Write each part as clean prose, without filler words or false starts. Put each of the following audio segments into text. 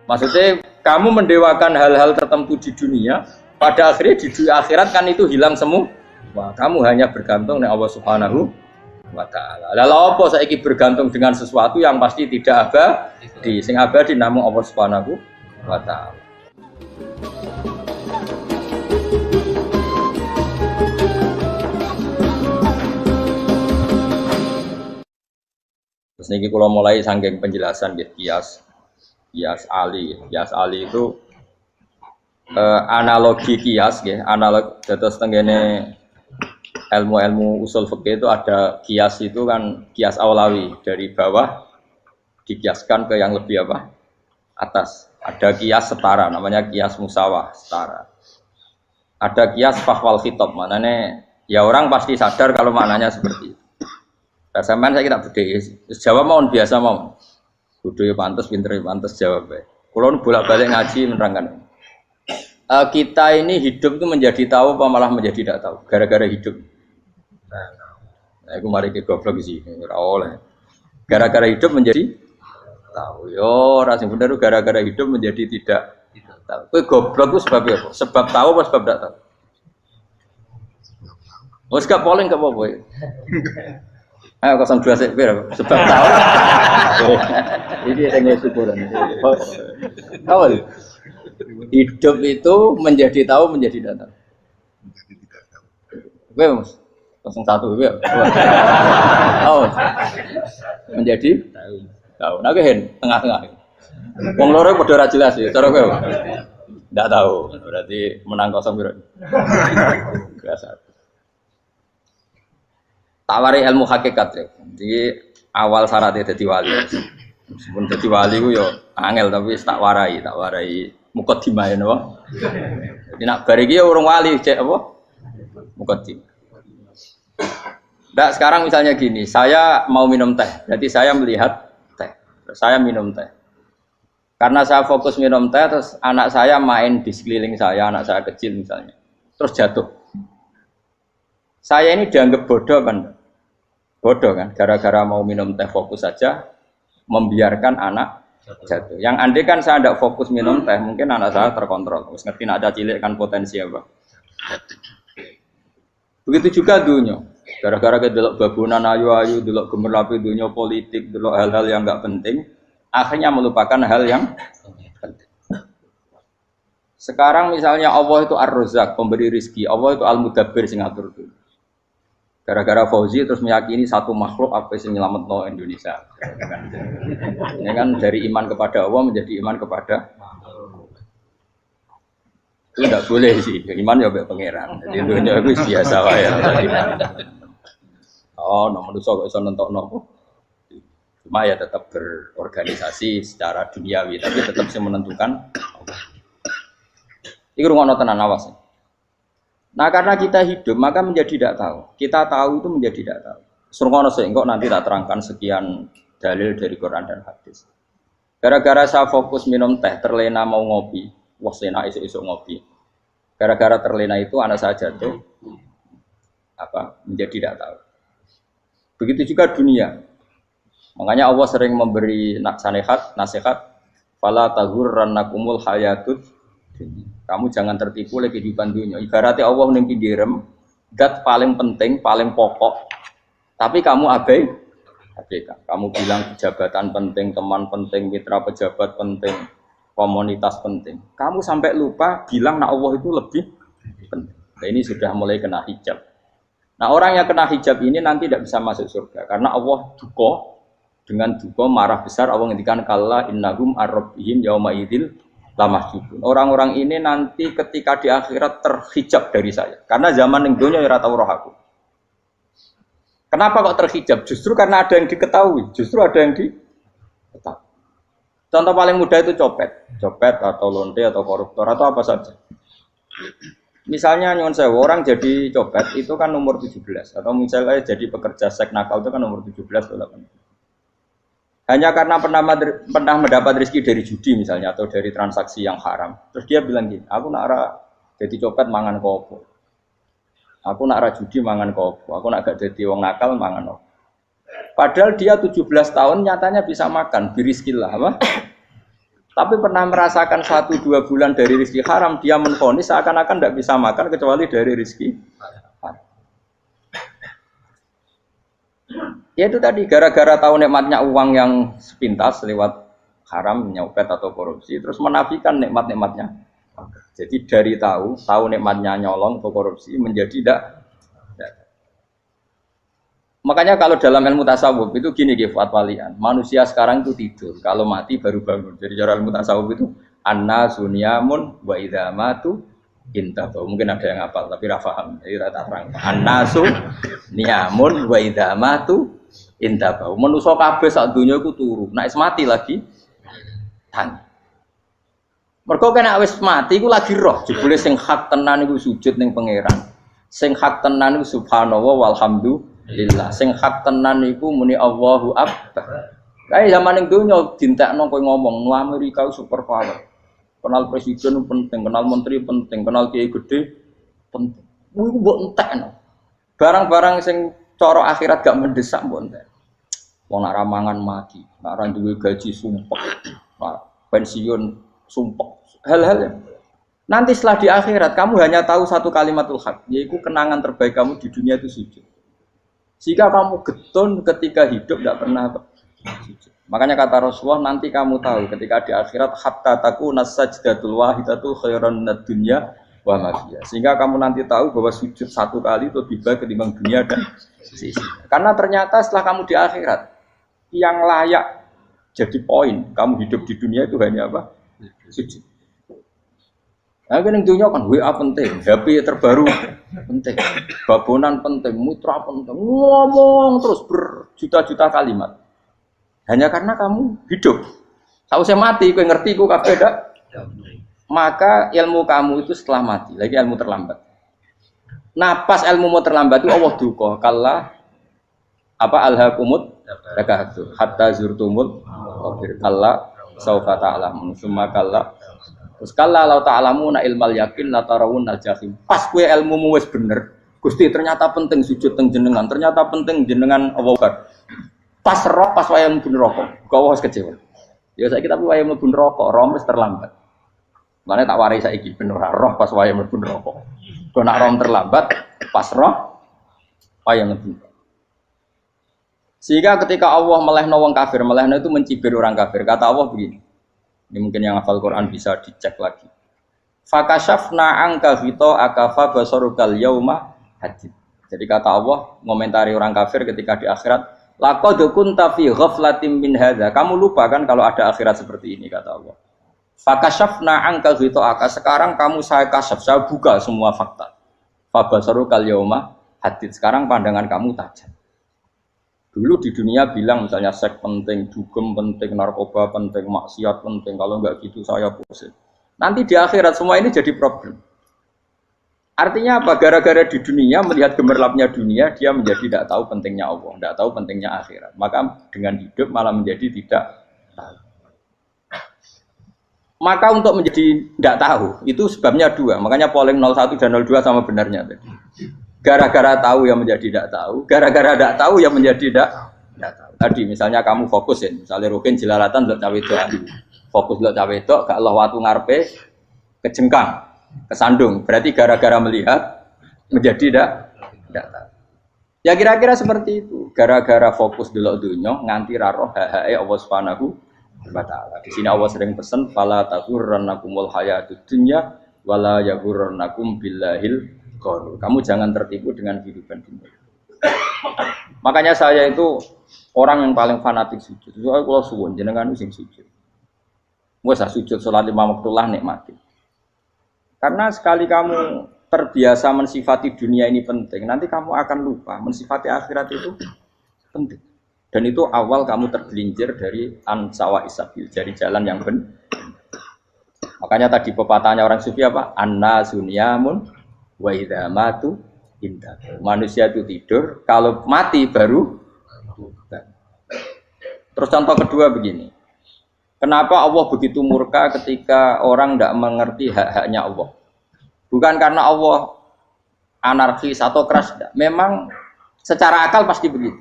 Maksudnya kamu mendewakan hal-hal tertentu di dunia, pada akhirnya di akhirat kan itu hilang semua. Wah, kamu hanya bergantung dengan Allah Subhanahu wa ta'ala. Lalu apa saiki bergantung dengan sesuatu yang pasti tidak abadi, sing abadi namung Allah Subhanahu wa ta'ala. Terus niki kalau mulai saking penjelasan gitu, kias Ali itu analogi kias ya, analog terus tenggene ilmu usul fikih itu ada kias itu kan kias aulawi dari bawah dikiaskan ke yang lebih apa atas. Ada kias setara namanya kias musawah setara. Ada kias fahwal khitab maknanya ya orang pasti sadar kalau maknanya seperti itu. Sampean saya kira budaya jawab mohon biasa mohon. Budaya pantas pinter pantas jawab bae. Kulo bolak-balik ngaji menerangkan. Kita ini hidup itu menjadi tahu apa malah menjadi tidak tahu gara-gara hidup. Nah, aku mari ke goblok sih, ora oleh. Gara-gara hidup menjadi tahu. Yo, ora sing bener gara-gara hidup menjadi tidak tahu. Kowe goblok ku sebab apa? Sebab tahu apa sebab tidak tahu? Wes gak polling gak apa-apa. Ayo 02 sik pira sebab tahu. Ini yang syukuran. Awal. Hidup itu menjadi tahu menjadi tidak tahu. Oke, Mas. 01 ya. Oh. Menjadi tahu. Nah, hen tengah-tengah. Wong loro padha ora jelas ya, cara kowe. Ndak tahu. Berarti menang 0 piro. Biasa. Tawari ilmu hakikat ya. Jadi awal syaratnya jadi wali. Meskipun jadi wali ku yo angel tapi tak warai mukadimah napa. Jadi nak bar iki urung wali cek apa? Mukadimah. Nah, sekarang misalnya gini, saya mau minum teh. Jadi saya melihat teh. Saya minum teh. Karena saya fokus minum teh terus anak saya main di sekeliling saya, anak saya kecil misalnya. Terus jatuh. Saya ini dianggap bodoh kan? Bodoh kan, gara-gara mau minum teh fokus saja membiarkan anak jatuh. Yang andai kan saya tidak fokus minum teh, mungkin anak saya terkontrol. Terus ngerti nak ada cilik kan potensi apa. Begitu juga dunia. Gara-gara kita delok babunan ayu-ayu, delok gemerlapi dunia politik, delok hal-hal yang enggak penting, akhirnya melupakan hal yang penting. Sekarang misalnya Allah itu Ar-Razzaq, pemberi rizki, Allah itu Al-Mudabbir sing ngatur dunia. Gara-gara Fauzi terus meyakini satu makhluk apa yang nyelametno Indonesia. Ini kan dari iman kepada Allah menjadi iman kepada itu tidak boleh sih. Iman ya mbek pangeran. Jadi dunia itu biasa wae ya. Oh, nomor manusia kok iso nentokno. Cuma ya tetap berorganisasi secara duniawi tapi tetap sih menentukan. Iku rungono tenan awas. Nah karena kita hidup maka menjadi tidak tahu. Kita tahu itu menjadi tidak tahu. Surungono sehingga nanti tak terangkan sekian dalil dari Quran dan hadis. Gara-gara saya fokus minum teh, terlena mau ngopi, wah sena isuk-isuk ngopi. Gara-gara terlena itu anak saya jatuh, menjadi tidak tahu. Begitu juga dunia. Makanya Allah sering memberi nasihat, fala taghurrannakumul hayatud. Kamu jangan tertipu oleh kehidupan dunia. Ibaratnya Allah menimpi direm, dat paling penting, paling pokok. Tapi kamu abaikan. Kamu bilang jabatan penting, teman penting, mitra pejabat penting, komunitas penting. Kamu sampai lupa bilang nah Allah itu lebih penting. Nah, ini sudah mulai kena hijab. Nah orang yang kena hijab ini nanti tidak bisa masuk surga. Karena Allah dengan duka marah besar. Allah ngendikan kalla innahum ar-rabbihim yauma idzil lamahjubun. Orang-orang ini nanti ketika di akhirat terhijab dari saya. Karena zaman yang dunia ora tau roh aku. Kenapa kok terhijab? Justru karena ada yang diketahui. Justru ada yang diketahui. Contoh paling mudah itu copet atau lonte atau koruptor atau apa saja. Misalnya nyuwun sewu orang jadi copet itu kan umur 17 atau misalnya jadi pekerja seks nakal itu kan umur 17 atau 18. Hanya karena pernah mendapat rezeki dari judi misalnya atau dari transaksi yang haram. Terus dia bilang gini, aku nak jadi copet mangan kopo. Aku nak judi mangan kopo. Aku nak gak jadi wong nakal mangan kopo. Padahal dia 17 tahun nyatanya bisa makan, biriskillah apa? Tapi pernah merasakan 1-2 bulan dari rezeki haram, dia menvonis seakan-akan tidak bisa makan kecuali dari rezeki haram. Ya itu tadi, gara-gara tahu nikmatnya uang yang sepintas lewat haram, nyopet atau korupsi, terus menafikan nikmat-nikmatnya. Jadi dari tahu nikmatnya nyolong atau korupsi menjadi tidak. Makanya kalau dalam ilmu tasawuf itu gini Fuad Walian, manusia sekarang itu tidur, kalau mati baru bangun. Jadi cara ilmu tasawuf itu annasu niyamun wa idza matu intabu. Mungkin ada yang hafal tapi ra paham. Jadi rata terang. Annasu niyamun wa idza matu intabu. Manusa kabeh sak donya iku turu. Nek mati lagi tan. Mergo kena wis mati iku lagi roh. Jebule sing hak tenan iku sujud ning pangeran. Sing hak tenan iku subhanallah walhamdulillah. Sing hak tenan iku muni Allahu akbar. Kae zaman ning donya dintekno kowe ngomong nu Amerika super power. Kenal presiden penting, kenal menteri penting, kenal kiai gede penting. Iku mbok entekno. Barang-barang sing cara akhirat gak mendesak mbok entek. Wong nak ramangan mati, nak ra duwe gaji sumpek, pensiun sumpek. Hal-hal yang nanti setelah di akhirat kamu hanya tahu satu kalimatul haq, yaitu kenangan terbaik kamu di dunia itu sujud. Jika kamu getun ketika hidup tidak pernah sujud. Makanya kata Rasulullah nanti kamu tahu ketika di akhirat hatta takuna sajdatul wahidatu khairan minad dunya wa ma fiha. Sehingga kamu nanti tahu bahwa sujud satu kali itu lebih baik ketimbang dunia dan sisi. Karena ternyata setelah kamu di akhirat yang layak jadi poin kamu hidup di dunia itu hanya apa? Sujud. Nah, kan yang dunia kan WA penting, HP terbaru penting, babonan penting, mutra penting, ngomong terus berjuta-juta kalimat. Hanya karena kamu hidup. Kalau saya mati, kau ngerti, kau kabeh dak. Maka ilmu kamu itu setelah mati, lagi ilmu terlambat. Nah, pas ilmu mau terlambat itu Allah duka, kalla apa alhaqumut takahatu hatta zurtumul qabir kalla saufa ta'lamun summa kalla. Terus kalla law ta'lamuna ilmal yakin la tarawun al-jahim. Pas kowe ilmumu wis bener, Gusti ternyata penting sujud teng jenengan, ternyata penting jenengan Allah. Pas roh pas wayah mlebu neraka, kok wis kecewa. Ya saiki tapi wayah mlebu neraka, roh wis terlambat. Mane tak warai saiki ben ora roh pas wayah mlebu neraka. Kok nak roh terlambat, pas roh wayah mlebu. Sehingga ketika Allah melehno wong kafir, melehno itu mencibir orang kafir. Kata Allah begini. Ini mungkin yang hafal Quran bisa dicek lagi. Fakashafna angka ghita akafa basarukal yauma hadid. Jadi kata Allah ngomentari orang kafir ketika di akhirat, laqad kunta fi ghaflatin min hadza. Kamu lupa kan kalau ada akhirat seperti ini kata Allah. Fakashafna angka ghita aka. Sekarang kamu saya kasyaf, saya buka semua fakta. Fa basarukal yauma hadid. Sekarang pandangan kamu tajam. Dulu di dunia bilang misalnya seks penting, dugem penting, narkoba penting, maksiat penting. Kalau enggak gitu saya pusing. Nanti di akhirat semua ini jadi problem. Artinya apa? Gara-gara di dunia melihat gemerlapnya dunia, dia menjadi tidak tahu pentingnya Allah, tidak tahu pentingnya akhirat. Maka dengan hidup malah menjadi tidak tahu. Maka untuk menjadi tidak tahu itu sebabnya dua. Makanya polling 01 dan 02 sama benarnya tadi. Gara-gara tahu yang menjadi tidak tahu, gara-gara tidak tahu yang menjadi tidak tahu. Tadi misalnya kamu fokusin, misalnya Rukin jelalatan untuk cawe itu, fokus untuk cawe itu, gak Allah waktu ngarepe kejengkang, kesandung. Berarti gara-gara melihat menjadi tidak tahu. Ya kira-kira seperti itu. Gara-gara fokus delok dunya nganti raro hae Allah Subhanahu wa taala. Di sini Allah sering pesan fala taghurrannakumul hayatud dunya wala yaghurrannakum billahil ghurur. Kamu jangan tertipu dengan kehidupan dunia. Makanya saya itu orang yang paling fanatik sujud. Soalnya kalau suwun jenengan sing sujud. Wes sujud salat 5 waktu lah nikmati. Karena sekali kamu terbiasa mensifati dunia ini penting, nanti kamu akan lupa mensifati akhirat itu penting. Dan itu awal kamu tergelincir dari ansawa isabil, dari jalan yang benar. Makanya tadi pepatahnya orang sufi apa? Anna sunyamun wa idza matu indah. Manusia itu tidur, kalau mati baru. Terus contoh kedua begini. Kenapa Allah begitu murka ketika orang tidak mengerti hak-haknya Allah? Bukan karena Allah anarkis atau keras, tidak. Memang secara akal pasti begitu.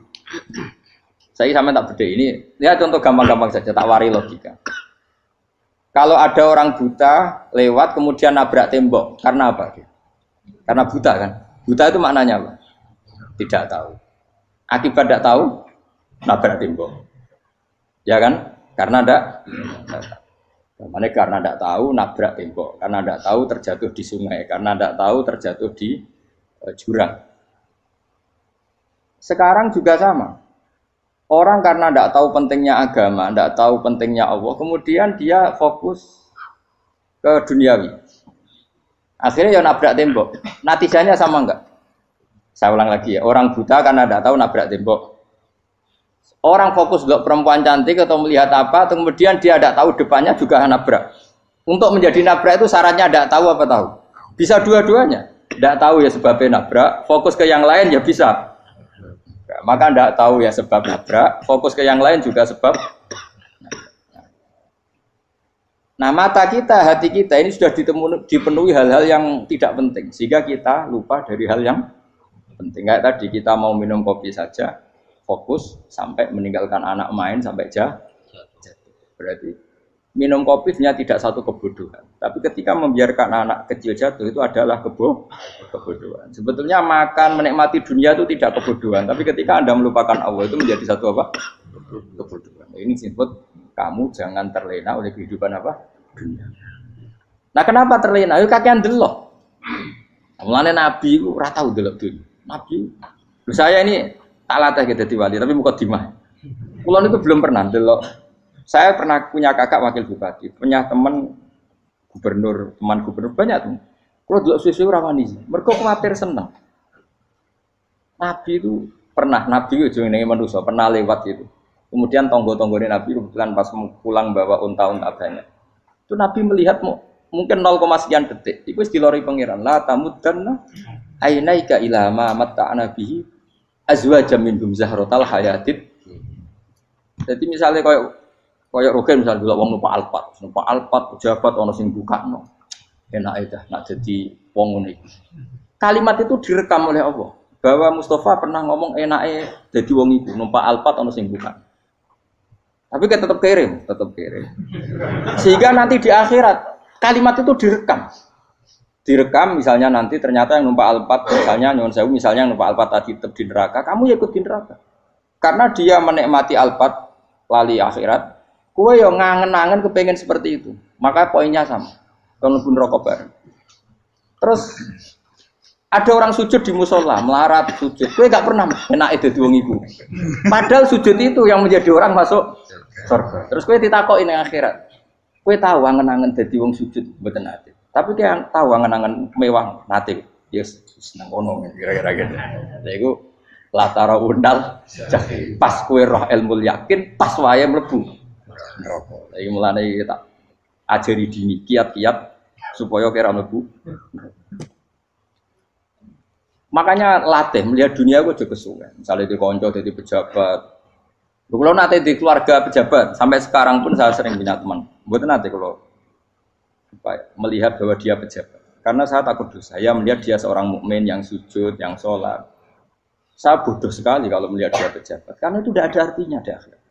Saya sama tak beda ini. Lihat contoh gampang-gampang saja, tak wari logika. Kalau ada orang buta lewat kemudian nabrak tembok, karena apa? Karena buta kan? Buta itu maknanya apa? Tidak tahu. Akibat tidak tahu, nabrak tembok. Ya kan? Karena tidak tahu. Karena tidak tahu, nabrak tembok. Karena tidak tahu, terjatuh di sungai. Karena tidak tahu, terjatuh di jurang. Sekarang juga sama. Orang karena tidak tahu pentingnya agama, tidak tahu pentingnya Allah, kemudian dia fokus ke duniawi. Akhirnya ya nabrak tembok. Natijanya sama enggak? Saya ulang lagi ya. Orang buta karena tidak tahu nabrak tembok. Orang fokus untuk perempuan cantik atau melihat apa, kemudian dia tidak tahu depannya juga nabrak. Untuk menjadi nabrak itu syaratnya tidak tahu apa tahu. Bisa dua-duanya. Tidak tahu ya sebabnya nabrak, fokus ke yang lain ya bisa. Maka tidak tahu ya sebab nabrak, fokus ke yang lain juga sebab. Nah mata kita, hati kita ini sudah dipenuhi hal-hal yang tidak penting, sehingga kita lupa dari hal yang penting. Kayak tadi kita mau minum kopi saja, fokus sampai meninggalkan anak main sampai jatuh. Berarti minum kopi sebenarnya tidak satu kebodohan, tapi ketika membiarkan anak kecil jatuh itu adalah kebodohan. Sebetulnya makan menikmati dunia itu tidak kebodohan, tapi ketika Anda melupakan Allah itu menjadi satu apa? Kebodohan. Ini disebut kamu jangan terlena oleh kehidupan apa? Dunia. Nah kenapa terlena? Itu kakean delok. Mulane Nabi itu ora tau delok dunia. Nabi, saya ini tak latih gitu wali, tapi mukadimah. Kulon itu belum pernah delok. Saya pernah punya kakak wakil bupati, punya teman gubernur, teman gubernur banyak tuh. Kalau dulu susu ramani, mereka khawatir senang. Nabi itu pernah, Nabi itu yang manusia pernah lewat itu. Kemudian tonggo-tonggonya Nabi kebetulan pas pulang bawa unta-unta banyak. Itu Nabi melihat mungkin 0, sekian detik. Itu dilori pangeran. La tamuddanna ainaika ila ma matta'na bihi azwajam minhum zahratal hayatid. Jadi misalnya kayak rogen misalnya dulu wong numpak Alphard pejabat ono sing bukakno. Enak aja nak jadi wong ngene iki. Kalimat itu direkam oleh Allah bahwa Mustafa pernah ngomong enake dadi wong iku numpak Alphard ono sing buka. Tapi kan tetap kirim. Sehingga nanti di akhirat kalimat itu direkam. Direkam misalnya nanti ternyata yang numpak Alphard misalnya nyuwun sewu misalnya yang numpak Alphard tadi tetap di neraka, kamu ya ikut di neraka. Karena dia menikmati Alphard lali akhirat. Kowe yo ngangen-angen kepengen seperti itu. Maka poinnya sama. Kalau pun rokok bareng. Terus ada orang sujud di musola, melarat sujud. Kowe gak pernah enak itu wong iku. Padahal sujud itu yang menjadi orang masuk surga. Terus kowe ditakoki ning akhirat. Kowe tahu angen-angen dadi wong sujud mboten nate. Tapi kowe tahu angen-angen mewah nate. Yes, seneng kono kira-kira gitu. Lha iku latara undal pas kowe roh ilmu yakin pas wae mlebu neraka. Iki mulane tak ajari dini kiat-kiat supaya kira mlebu. Makanya latih melihat dunia gue juga kesuwen. Misalnya di konco jadi pejabat. Kalau nanti di keluarga pejabat sampai sekarang pun saya sering punya teman. Buat nanti kalau melihat bahwa dia pejabat. Karena saya takut dosa. Saya melihat dia seorang mukmin yang sujud, yang sholat. Saya bodoh sekali kalau melihat dia pejabat. Karena itu tidak ada artinya di akhirat.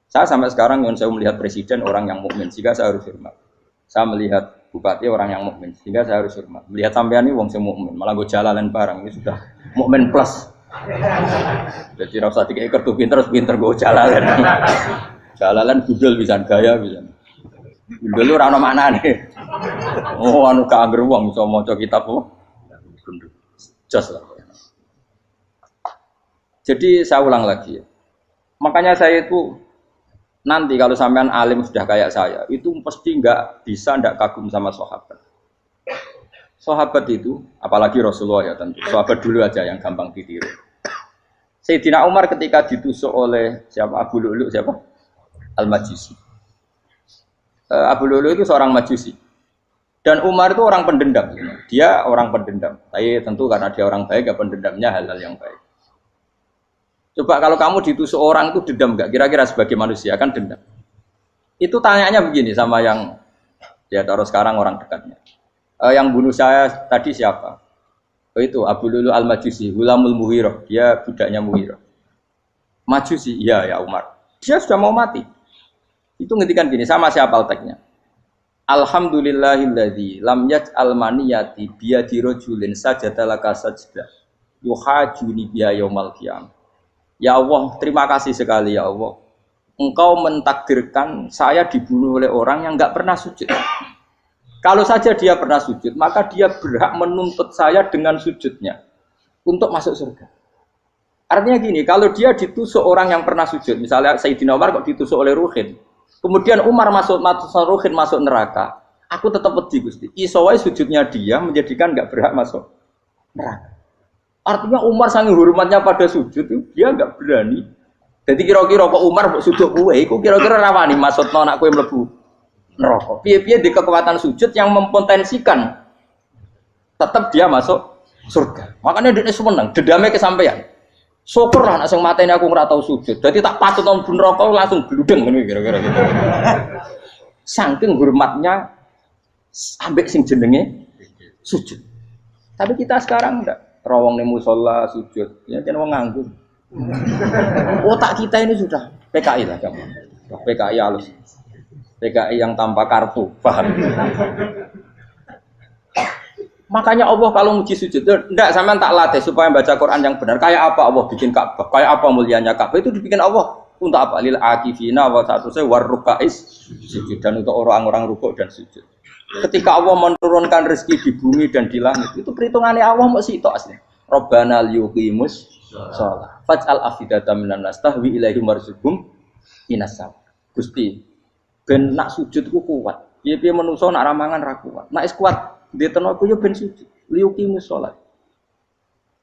Saya sampai sekarang yang saya melihat presiden orang yang mukmin, sehingga saya harus hormat. Saya melihat bupati orang yang mukmin, sehingga saya harus hormat. Melihat sampean ini wong sing mukmin, malah gue jalalan barang ini sudah mukmin plus. Jadi rasa tiga kartu pinter gue jalalan. Jalalan budal bisa gaya bisa. Budal lu rano mana nih? Oh anu keangger wong bisa maca kitab kok. Jos lah. Jadi saya ulang lagi ya. Makanya saya itu nanti kalau sampean alim sudah kayak saya, itu pasti nggak kagum sama sahabat. Sahabat itu, apalagi Rasulullah ya tentu. Sahabat dulu aja yang gampang ditiru. Sayyidina Umar ketika ditusuk oleh siapa Abu Lu'lu siapa? Al-Majusi. Abu Lu'lu itu seorang Majusi. Dan Umar itu orang pendendam. Dia orang pendendam. Tapi tentu karena dia orang baik, ya pendendamnya hal-hal yang baik. Coba kalau kamu ditusuk orang itu dendam enggak? Kira-kira sebagai manusia kan dendam. Itu tanyanya begini sama yang ya taruh sekarang orang dekatnya. Yang bunuh saya tadi siapa? Oh itu Abu Lu'lu Al-Majusi, Gulamul Mughirah. Dia budaknya Mughirah. Majusi, iya ya Umar. Dia sudah mau mati. Itu ngetikan gini, sama siapa alteknya. Alhamdulillahilladzi lam yaj'al maniyati biyadi rajulin sajadalaka sajda yuhajuni biya yaumal qiyamah. Ya Allah, terima kasih sekali ya Allah. Engkau mentakdirkan saya dibunuh oleh orang yang enggak pernah sujud. Kalau saja dia pernah sujud, maka dia berhak menuntut saya dengan sujudnya untuk masuk surga. Artinya gini, kalau dia ditusuk orang yang pernah sujud, misalnya Sayyidina Umar kok ditusuk oleh Ruhin, kemudian Umar Ruhin masuk neraka, aku tetap wedi Gusti. Iso wae sujudnya dia menjadikan enggak berhak masuk neraka. Artinya Umar saking hormatnya pada sujud itu dia enggak berani. Jadi kira-kira kok Umar sujud kowe iku kira-kira rawani maksudno anak kowe mlebu neraka. Piye-piye di kekuatan sujud yang mempotensikan tetap dia masuk surga. Makanya dia seneng, dedame kesampaian. Syukur lah nek sing mateni aku ora tau sujud. Dadi tak patut nang neraka langsung gludeng ngene kira-kira gitu. Saking hormatnya ambek sing jenenge sujud. Tapi kita sekarang enggak. Rawong ning musala sujud, ya kan wong nganggur. Otak kita ini sudah PKI lah kamu. PKI halus. PKI yang tanpa kartu, paham? Makanya Allah kalau muji sujud, enggak sampean tak latih supaya baca Quran yang benar. Kayak apa Allah bikin Ka'bah? Kayak apa mulianya Ka'bah? Itu dibikin Allah untuk apa? Lil akifina wa satusai warrukais sujud, dan untuk orang-orang rukuk dan sujud. Ketika Allah menurunkan rezeki di bumi dan di langit, itu perhitungannya Allah masih itu asli. Rabbana liyuqimus shalah faj'al afidatan minan nas tahwi ilaihim warzuqhum minas sam. Gusti, ben nak sujud ku kuat. Piye-piye menungso nak ramangan ra kuat. Nak is kuat diteno aku yo ben sujud. Liyuqimus shalah.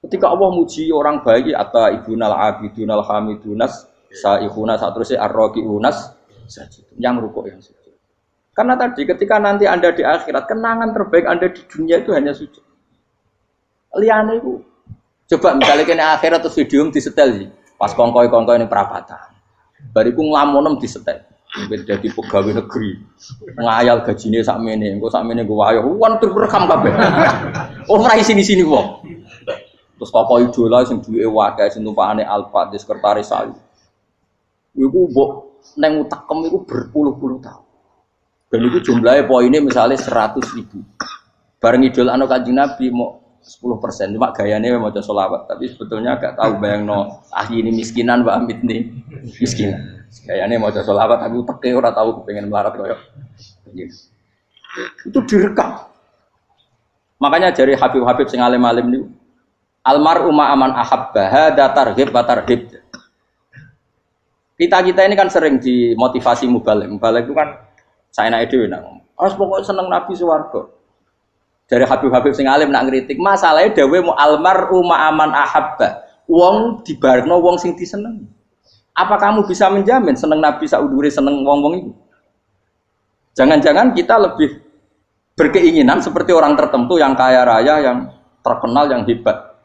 Ketika Allah muji orang baik atau ibunal abidunal hamidunas saihuna satrusé arraqiunas sajid. Yang rukuk yang sujud. Karena tadi ketika nanti Anda di akhirat, kenangan terbaik Anda di dunia itu hanya sujud. Liane itu. Coba misalnya kene akhirat terus video disetel sih. Pas kongkoi-kongkoi ini perapatan. Bariku nglamonem disetel. Jadi pegawai negeri. Ngayal gajine sakmene, engko sakmene nggo wayo. Wan rekam kabeh. Oh ora sini-sini wong. Terus tokoh idola sing duwe wadah sing tumpakane Alfa di sekretaris saya. Iku mbok nang utakem iku berpuluh-puluh tahun. Dan itu jumlahnya poinnya misalnya 100.000. Bareng idol anu Kanjeng Nabi mau 10%, cuma gayanya mau coba sholawat. Tapi sebetulnya agak tahu bayang no ini miskinan, Mbak Amit nih miskinan. Gayanya mau coba sholawat, aku teke ora tahu kepengen melarat koyo. Itu direkam. Makanya dari Habib-habib sing alim-alim niku almar'u ma'aman ahabba hada targhib wa tarhib. Kita ini kan sering dimotivasi mubaligh. Mubaligh itu kan saya naik dewi nang, harus pokoknya seneng Nabi swarga. Dari Habib-habib sing alim nak ngritik, masalahnya dawe mu almar'u ma'aman ahabba. Wong dibarno wong sing diseneng. Apa kamu bisa menjamin seneng Nabi saudure seneng wong-wong itu? Jangan-jangan kita lebih berkeinginan seperti orang tertentu yang kaya raya, yang terkenal, yang hebat.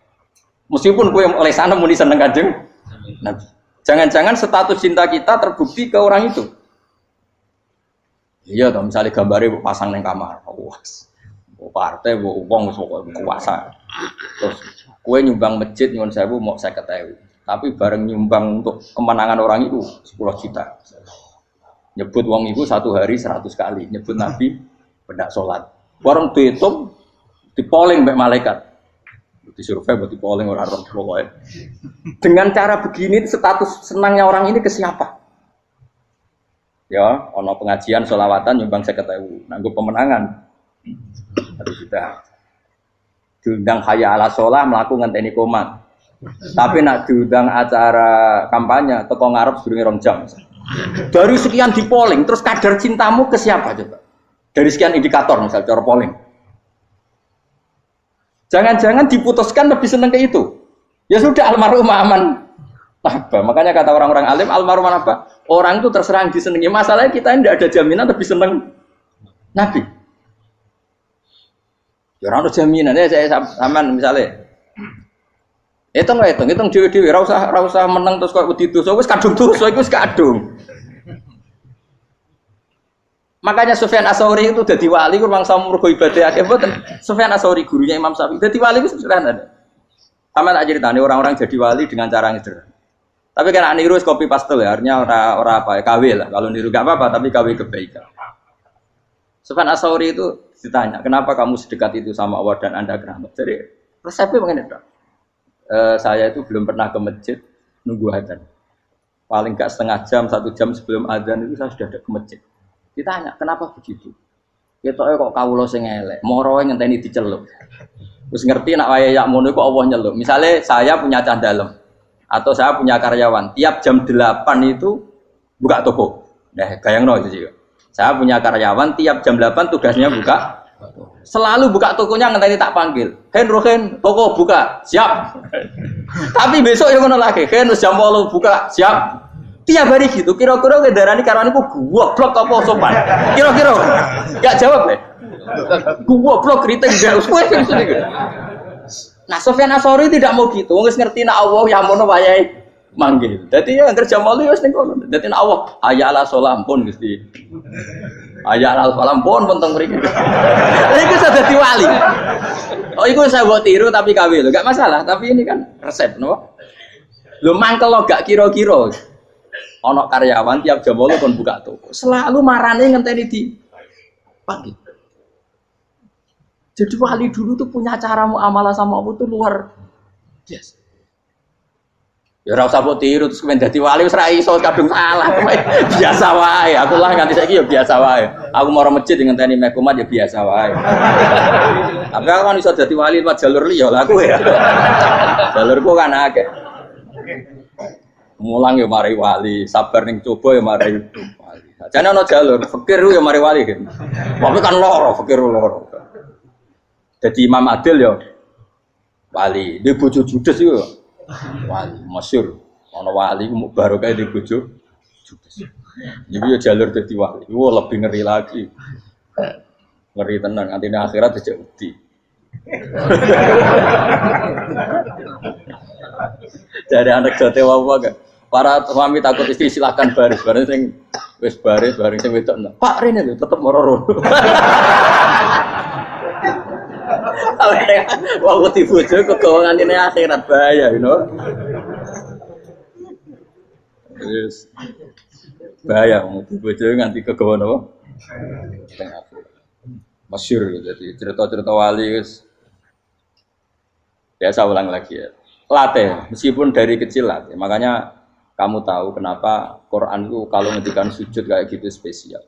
Meskipun kowe oleh sana muni seneng Kanjeng Nabi. Jangan-jangan status cinta kita terbukti ke orang itu. Iya, kalau misalnya gambarnya pasang neng kamar, wah, partai, uang, kuasa. Terus, kue nyumbang masjid, nyumbang sewu mau 50.000. Tapi bareng nyumbang untuk kemenangan orang itu 10 juta. Nyebut uang itu satu hari 100 kali. Nyebut Nabi, benda sholat. Bareng dihitung, dipoling mbak malaikat. Disurvei buat dipoling orang-orang pokoknya. Dengan cara begini, status senangnya orang ini ke siapa? Ya, ono pengajian sholawatan nyumbang 50.000, nanggo pemenangan. Harus sudah diundang hayya ala sholah melakukan ngenteni komat. Tapi nak diundang acara kampanye teko ngarep sedurunge 2 jam. Dari sekian di polling, terus kadar cintamu ke siapa coba? Dari sekian indikator misal cara polling. Jangan-jangan diputuskan lebih seneng ke itu. Ya sudah almarhum aman. Apa? Makanya kata orang-orang alim almarhum apa? Orang itu terserah disenangi. Masalahnya kita ini tidak ada jaminan lebih senang Nabi. Ya orang ada jaminan. Ya saya sama misalnya. Hitung dewi-dewi. Rasa menang terus kau begitu. So wis kadung terus. So wis kadung. Makanya Sufyan Ats-Tsauri itu dadi wali kurang sama mergo ibadah akeh mboten. Sufyan Ats-Tsauri gurunya Imam Syafi'i. Dadi wali itu sederhana. Sama tak ceritane orang-orang jadi wali dengan cara yang sederhana. Tapi kan niru copy paste ya, artinya orang apa ya KW lah. Kalau niru gak apa-apa, tapi KW kebaikan. Sufyan Ats-Tsauri itu ditanya, kenapa kamu sedekat itu sama Allah dan Anda keramat? Jadi resepnya mengenai itu. Saya itu belum pernah ke masjid nunggu adzan. Paling enggak setengah jam, 1 jam sebelum adzan itu saya sudah ada ke masjid. Ditanya, kenapa begitu? Ketoke kok kawula sing elek, moroe ngenteni diceluk. Terus ngerti nak waya yak mono kok Allah nyeluk. Misalnya saya punya cah dalem atau saya punya karyawan, tiap jam 8 itu buka toko. Nah, gayangno itu juga. Saya punya karyawan tiap jam 8 tugasnya buka. Selalu buka tokonya ngenteni tak panggil. Rohen, toko buka, siap. Tapi besok yang ngono lagi, jam 8 buka, siap. Tiap hari gitu. Kira-kira ngendarani karyawan iku goblok apa sopan? Kira-kira. Enggak jawab deh. Goblok kritik gak usah sing gitu. Nah, Sufyan Ats-Tsauri tidak mau gitu. Wis ngerti nek Allah ya mono wayahe manggil. Dadi ya anggere jam 8 wis ning kono. Dadi nek Allah ayala salam pun Gusti. Ayala salam pun teng mriki. Lha iku sudah dadi wali. Oh, iku saya buat tiru tapi kawe lho. Enggak masalah, tapi ini kan resep, napa? Lho mangkel lo gak kira-kira. Ana karyawan tiap jam 8 kon buka toko. Selalu marane ngenteni di pagi. Jadi wali dulu tuh punya cara muamalah sama Allah tuh luar biasa. Ya ora usah mbok tiru terus kemen dadi wali wis ra iso kadung salah. Biasa wae. Aku lah nganti saiki ya biasa wae. Aku mau masjid ngenteni mekumat ya biasa wae. Tapi aku kan iso dadi wali lewat jalur liya lah aku ya. Jalurku kan akeh. Mulang ya mari wali, sabar ning coba ya mari wali. Jane ana jalur fikir ya mari wali kan. Tapi kan loro, fikir loro. Jadi Imam Adil ya wali, di bojo judes itu wali, masyhur. Ana wali ku barokah di bojo judes. Jadi ya jalur dadi wali. Wah lebih ngeri lagi. Ngeri tenan nganti nang akhirat aja wedi. Dari anak jote wae kan. Para suami takut istri silakan baris, bareng sing wis baris, bareng sing wedok. Pak Rene lho tetep moro-moro. Wah, di bojo kegawangan ini akhirat bahaya, you know. Yes. Bahaya, di bojo nganti kegawan apa? Masyhur gitu. Jadi cerita-cerita wali guys. Biasa ulang lagi ya. Latih, meskipun dari kecil latih. Makanya kamu tahu kenapa Quran itu kalau ngendikan sujud kayak gitu spesial.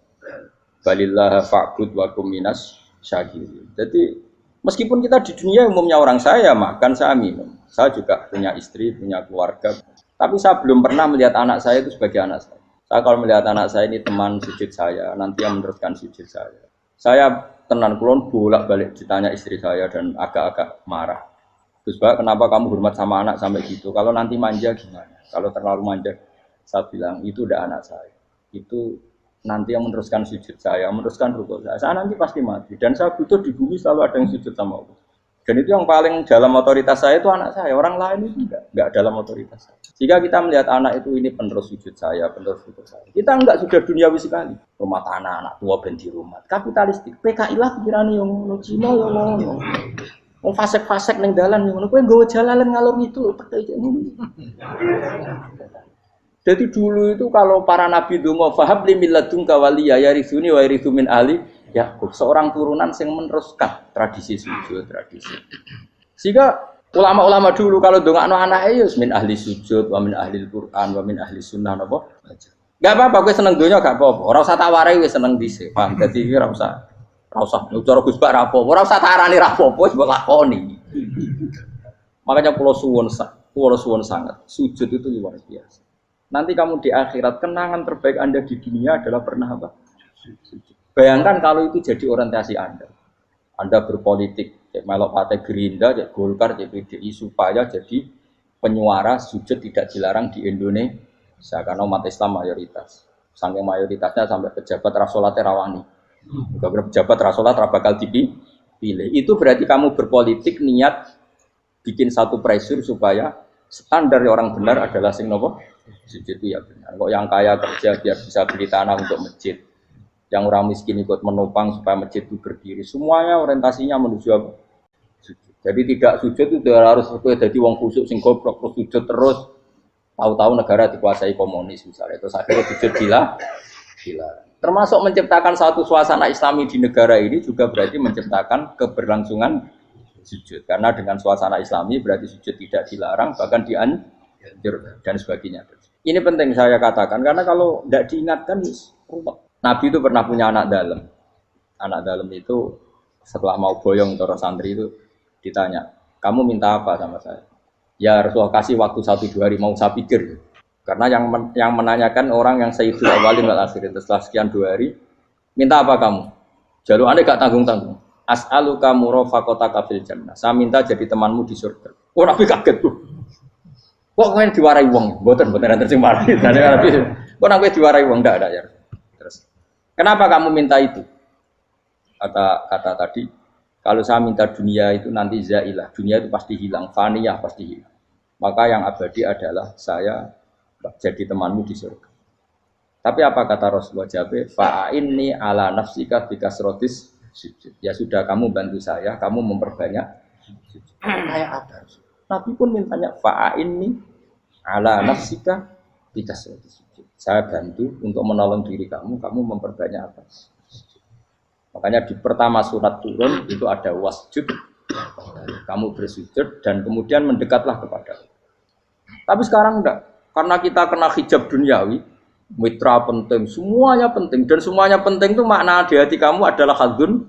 Balillah fa'bud wa kum minas syakirin. Jadi meskipun kita di dunia umumnya orang saya makan, saya minum. Saya juga punya istri, punya keluarga. Tapi saya belum pernah melihat anak saya itu sebagai anak saya. Saya kalau melihat anak saya ini teman sujud saya, nanti yang meneruskan sujud saya. Saya tenan kulon bolak-balik ditanya istri saya dan agak-agak marah. Gus Pak, kenapa kamu hormat sama anak sampai gitu? Kalau nanti manja gimana? Kalau terlalu manja, saya bilang itu udah anak saya. Itu nanti yang meneruskan sujud saya, meneruskan rukuk saya. Saya nanti pasti mati. Dan saya butuh di bumi selalu ada yang sujud sama Allah. Dan itu yang paling dalam otoritas saya itu anak saya. Orang lain itu enggak dalam otoritas saya. Jika kita melihat anak itu ini penerus sujud saya, penerus rukuk saya. Kita enggak sudah duniawi sekali. Rumah tanah, anak tua ben di rumah. Kapitalistik. PKI lah pikirannya yang ngono, Cina yang ngono. Wong fasek-fasek ning dalan ngono kowe nggawa jalalan ngalor ngidul petek ngono. Jadi dulu itu kalau para nabi donga fahab li milladunka waliya yarisuni wa yarithu min ahli Yakub, seorang turunan yang meneruskan tradisi sujud, tradisi. Sehingga ulama-ulama dulu kalau dongakno anake ya min ahli sujud, wa min ahli Al-Qur'an, wa min ahli sunnah napa. Enggak apa-apa kowe seneng donya gak apa-apa. Ora usah tak warai wis seneng dhisik. Paham? Dadi ora usah cara Gus Bak ra apa, ora usah tak arani ra apa, wis mbok lakoni. Makanya kula suwun sangat, sujud itu luar biasa. Nanti kamu di akhirat kenangan terbaik Anda di dunia adalah pernah apa? Sujud. Bayangkan kalau itu jadi orientasi Anda. Anda berpolitik, cek melok partai Gerindra, cek Golkar, cek PDI supaya jadi penyuara sujud tidak dilarang di Indonesia karena umat Islam mayoritas. Saking mayoritasnya sampai pejabat rasolat rawani. Juga pejabat rasolat bakal dipilih. Itu berarti kamu berpolitik niat bikin satu pressure supaya standar orang benar adalah sing nopo sujud itu ya benar. Kok yang kaya kerja biar bisa beli tanah untuk masjid. Yang orang miskin ikut menopang supaya masjid itu berdiri. Semuanya orientasinya menuju apa? Sujud. Jadi tidak sujud itu harus jadi wong khusuk sing goblok terus sujud terus. Tahu-tahu negara dikuasai komunis misalnya. Terus akhirnya sujud gila. Termasuk menciptakan satu suasana Islami di negara ini juga berarti menciptakan keberlangsungan sujud. Karena dengan suasana Islami berarti sujud tidak dilarang, bahkan dianjurkan dan sebagainya. Ini penting saya katakan karena kalau tidak diingatkan, Nabi itu pernah punya anak dalam. Anak dalam itu setelah mau boyong terus santri itu ditanya, kamu minta apa sama saya? Ya Rasulullah kasih waktu 1-2 hari mau saya pikir. Karena yang menanyakan orang yang Sayyidul Awwalin wal Akhirin setelah sekian 2 hari, minta apa kamu? Jaluannya gak tanggung-tanggung. As'aluka murafaqataka fil jannah. Saya minta jadi temanmu di surga. Oh Nabi kaget tuh. Kok kalian diwarai wong? Mboten tercemar. Dari Nabi. Kok Nabi diwarai wong ndak ada ya. Terus. Kenapa kamu minta itu? Kata tadi, kalau saya minta dunia itu nanti zailah. Dunia itu pasti hilang, faniyah pasti hilang. Maka yang abadi adalah saya jadi temanmu di surga. Tapi apa kata Rasulullah Jabir? Fa'inni ala nafsika bikasrotis sujud. Ya sudah kamu bantu saya, kamu memperbanyak sujud. Kayak apa? Nabi pun mintanya fa'inni ala nafsika bikasrotis sujud. Saya bantu untuk menolong diri kamu, kamu memperbanyak apa? Makanya di pertama surat turun itu ada wasjud. Kamu bersujud dan kemudian mendekatlah kepada Allah. Tapi sekarang enggak. Karena kita kena hijab duniawi, mitra penting, semuanya penting. Dan semuanya penting itu makna di hati kamu adalah hadun.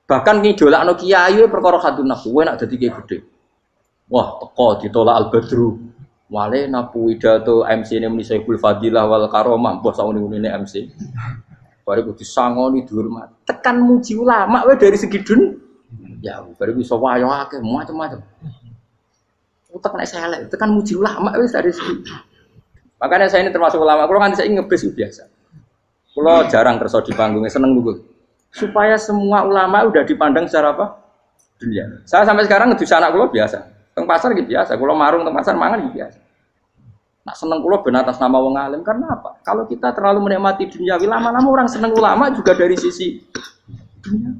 Bahkan ngidolakno kiai perkara hadun nafsu, enak dadi kiai gede. Wah, teko ditolak al-badru. Wale napu widato MC ini muni Sayyidul Fadilah wal Karomah, mbah sauni-unine MC. Baru disangoni dihormat. Tekan muji ulama wae dari segi ya, baru bisa wayo akeh macam-macam. Utak nek selek, tekan muji ulama wis dari segi. Makanya saya ini termasuk ulama. Kalau kan saya ngebis biasa. Kalau jarang kerso di panggungnya seneng dulu. Supaya semua ulama udah dipandang secara apa? Dunia. Saya sampai sekarang ngedus anak kula biasa. Teng pasar gitu biasa. Kalau marung teng pasar mangan gitu biasa. Nak seneng kula ben atas nama wong alim karena apa? Kalau kita terlalu menikmati dunia, lama-lama orang seneng ulama juga dari sisi dunia.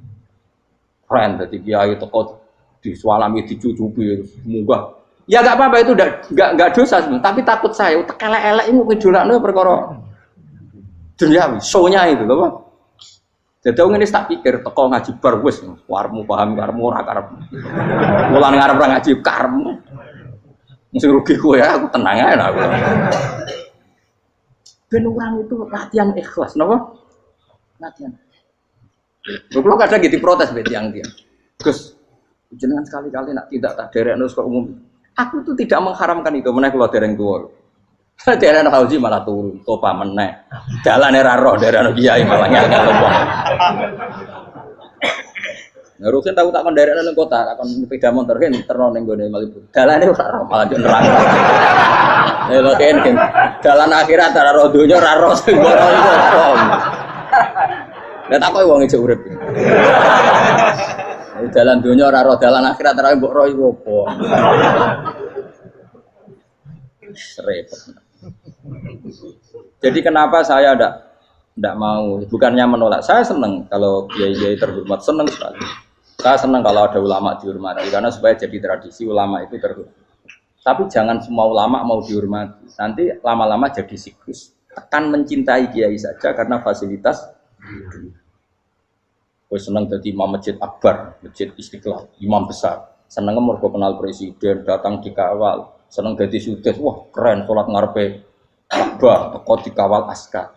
Keren dadi kiai teko disualami dicucupi munggah. Ya enggak apa-apa itu enggak dosa sebenarnya, tapi takut saya elek-elek ini ngidolakno perkara duniawi, show-nya itu lho, Pak. Jadi wong ini tak pikir teko ngaji bar wis warmu paham karmu ora karep. Mulan ngarep ora ngaji karmu. Mesti rugi kowe ya, aku tenang ae aku. Ben orang itu latihan ikhlas, napa? Latihan. Kalau kadang gitu protes be tiang-tiang. Gus, jenengan sekali-kali nak tidak tak derekno ke umum. Aku itu tidak mengharamkan itu, meneh kula dereng tuwa. Dereng haji malah turun, topa meneh. Dalane ra roh dereng kiai malah ngel-ngel wong. Ngurusin tahu tak kon derek nang kota, tak kon sepeda motor kan terno ning gone Malibu. Dalane ora roh malah yo nerang. Lha kene dalan akhirat ora roh donya ora roh sing ora iku apa. Lah tak kowe wong ijo urip. Dalan donya ora roh dalan akhirat ora mbok roh iku apa. Repot. Jadi kenapa saya tidak mau, bukannya menolak, saya senang kalau kiai-kiai terhormat, senang sekali. Saya senang kalau ada ulama dihormati, karena supaya jadi tradisi ulama itu terhormat. Tapi jangan semua ulama mau dihormati, nanti lama-lama jadi siklus. Akan mencintai kiai saja karena fasilitas. Gue senang jadi imam masjid akbar, masjid Istiqlal, imam besar. Senang mergo kenal presiden, datang dikawal. Senang jadi sudes, wah keren, sholat ngarepe akbar, teko dikawal askar.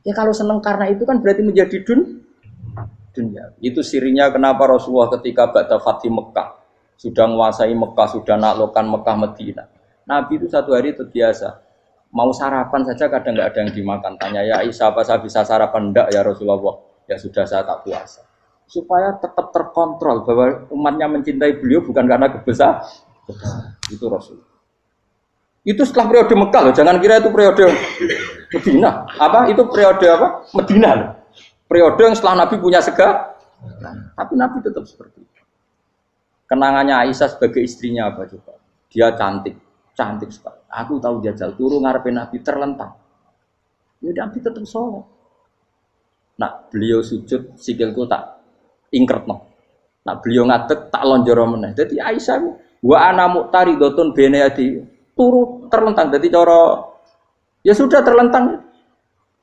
Ya kalau senang karena itu kan berarti menjadi dunia. Itu sirinya kenapa Rasulullah ketika ba'da Fathi Mekah sudah menguasai Mekah, sudah naklukkan Mekah Madinah. Nabi itu satu hari terbiasa mau sarapan saja kadang nggak ada yang dimakan. Tanya ya Aisyah apa saya bisa sarapan? Enggak ya Rasulullah. Ya sudah saya tak puasa. Supaya tetap terkontrol bahwa umatnya mencintai beliau bukan karena kebesaran. Itu Rasul. Itu setelah periode Mekah loh, jangan kira itu periode Medina. Apa? Itu periode apa? Medina loh. Periode yang setelah Nabi punya segala. Tapi Nabi tetap seperti itu. Kenangannya Aisyah sebagai istrinya apa coba? Dia cantik, cantik sekali. Aku tahu dia jal turu ngarepin Nabi terlentang. Ya Nabi tetap sholat. Nah, beliau sujud sikilku tak ingkretno. Nah, beliau ngadeg tak lonjoro meneh. Jadi Aisyah wa ana muqtaridotun bene yadi turu terlentang. Jadi cara ya sudah terlentang.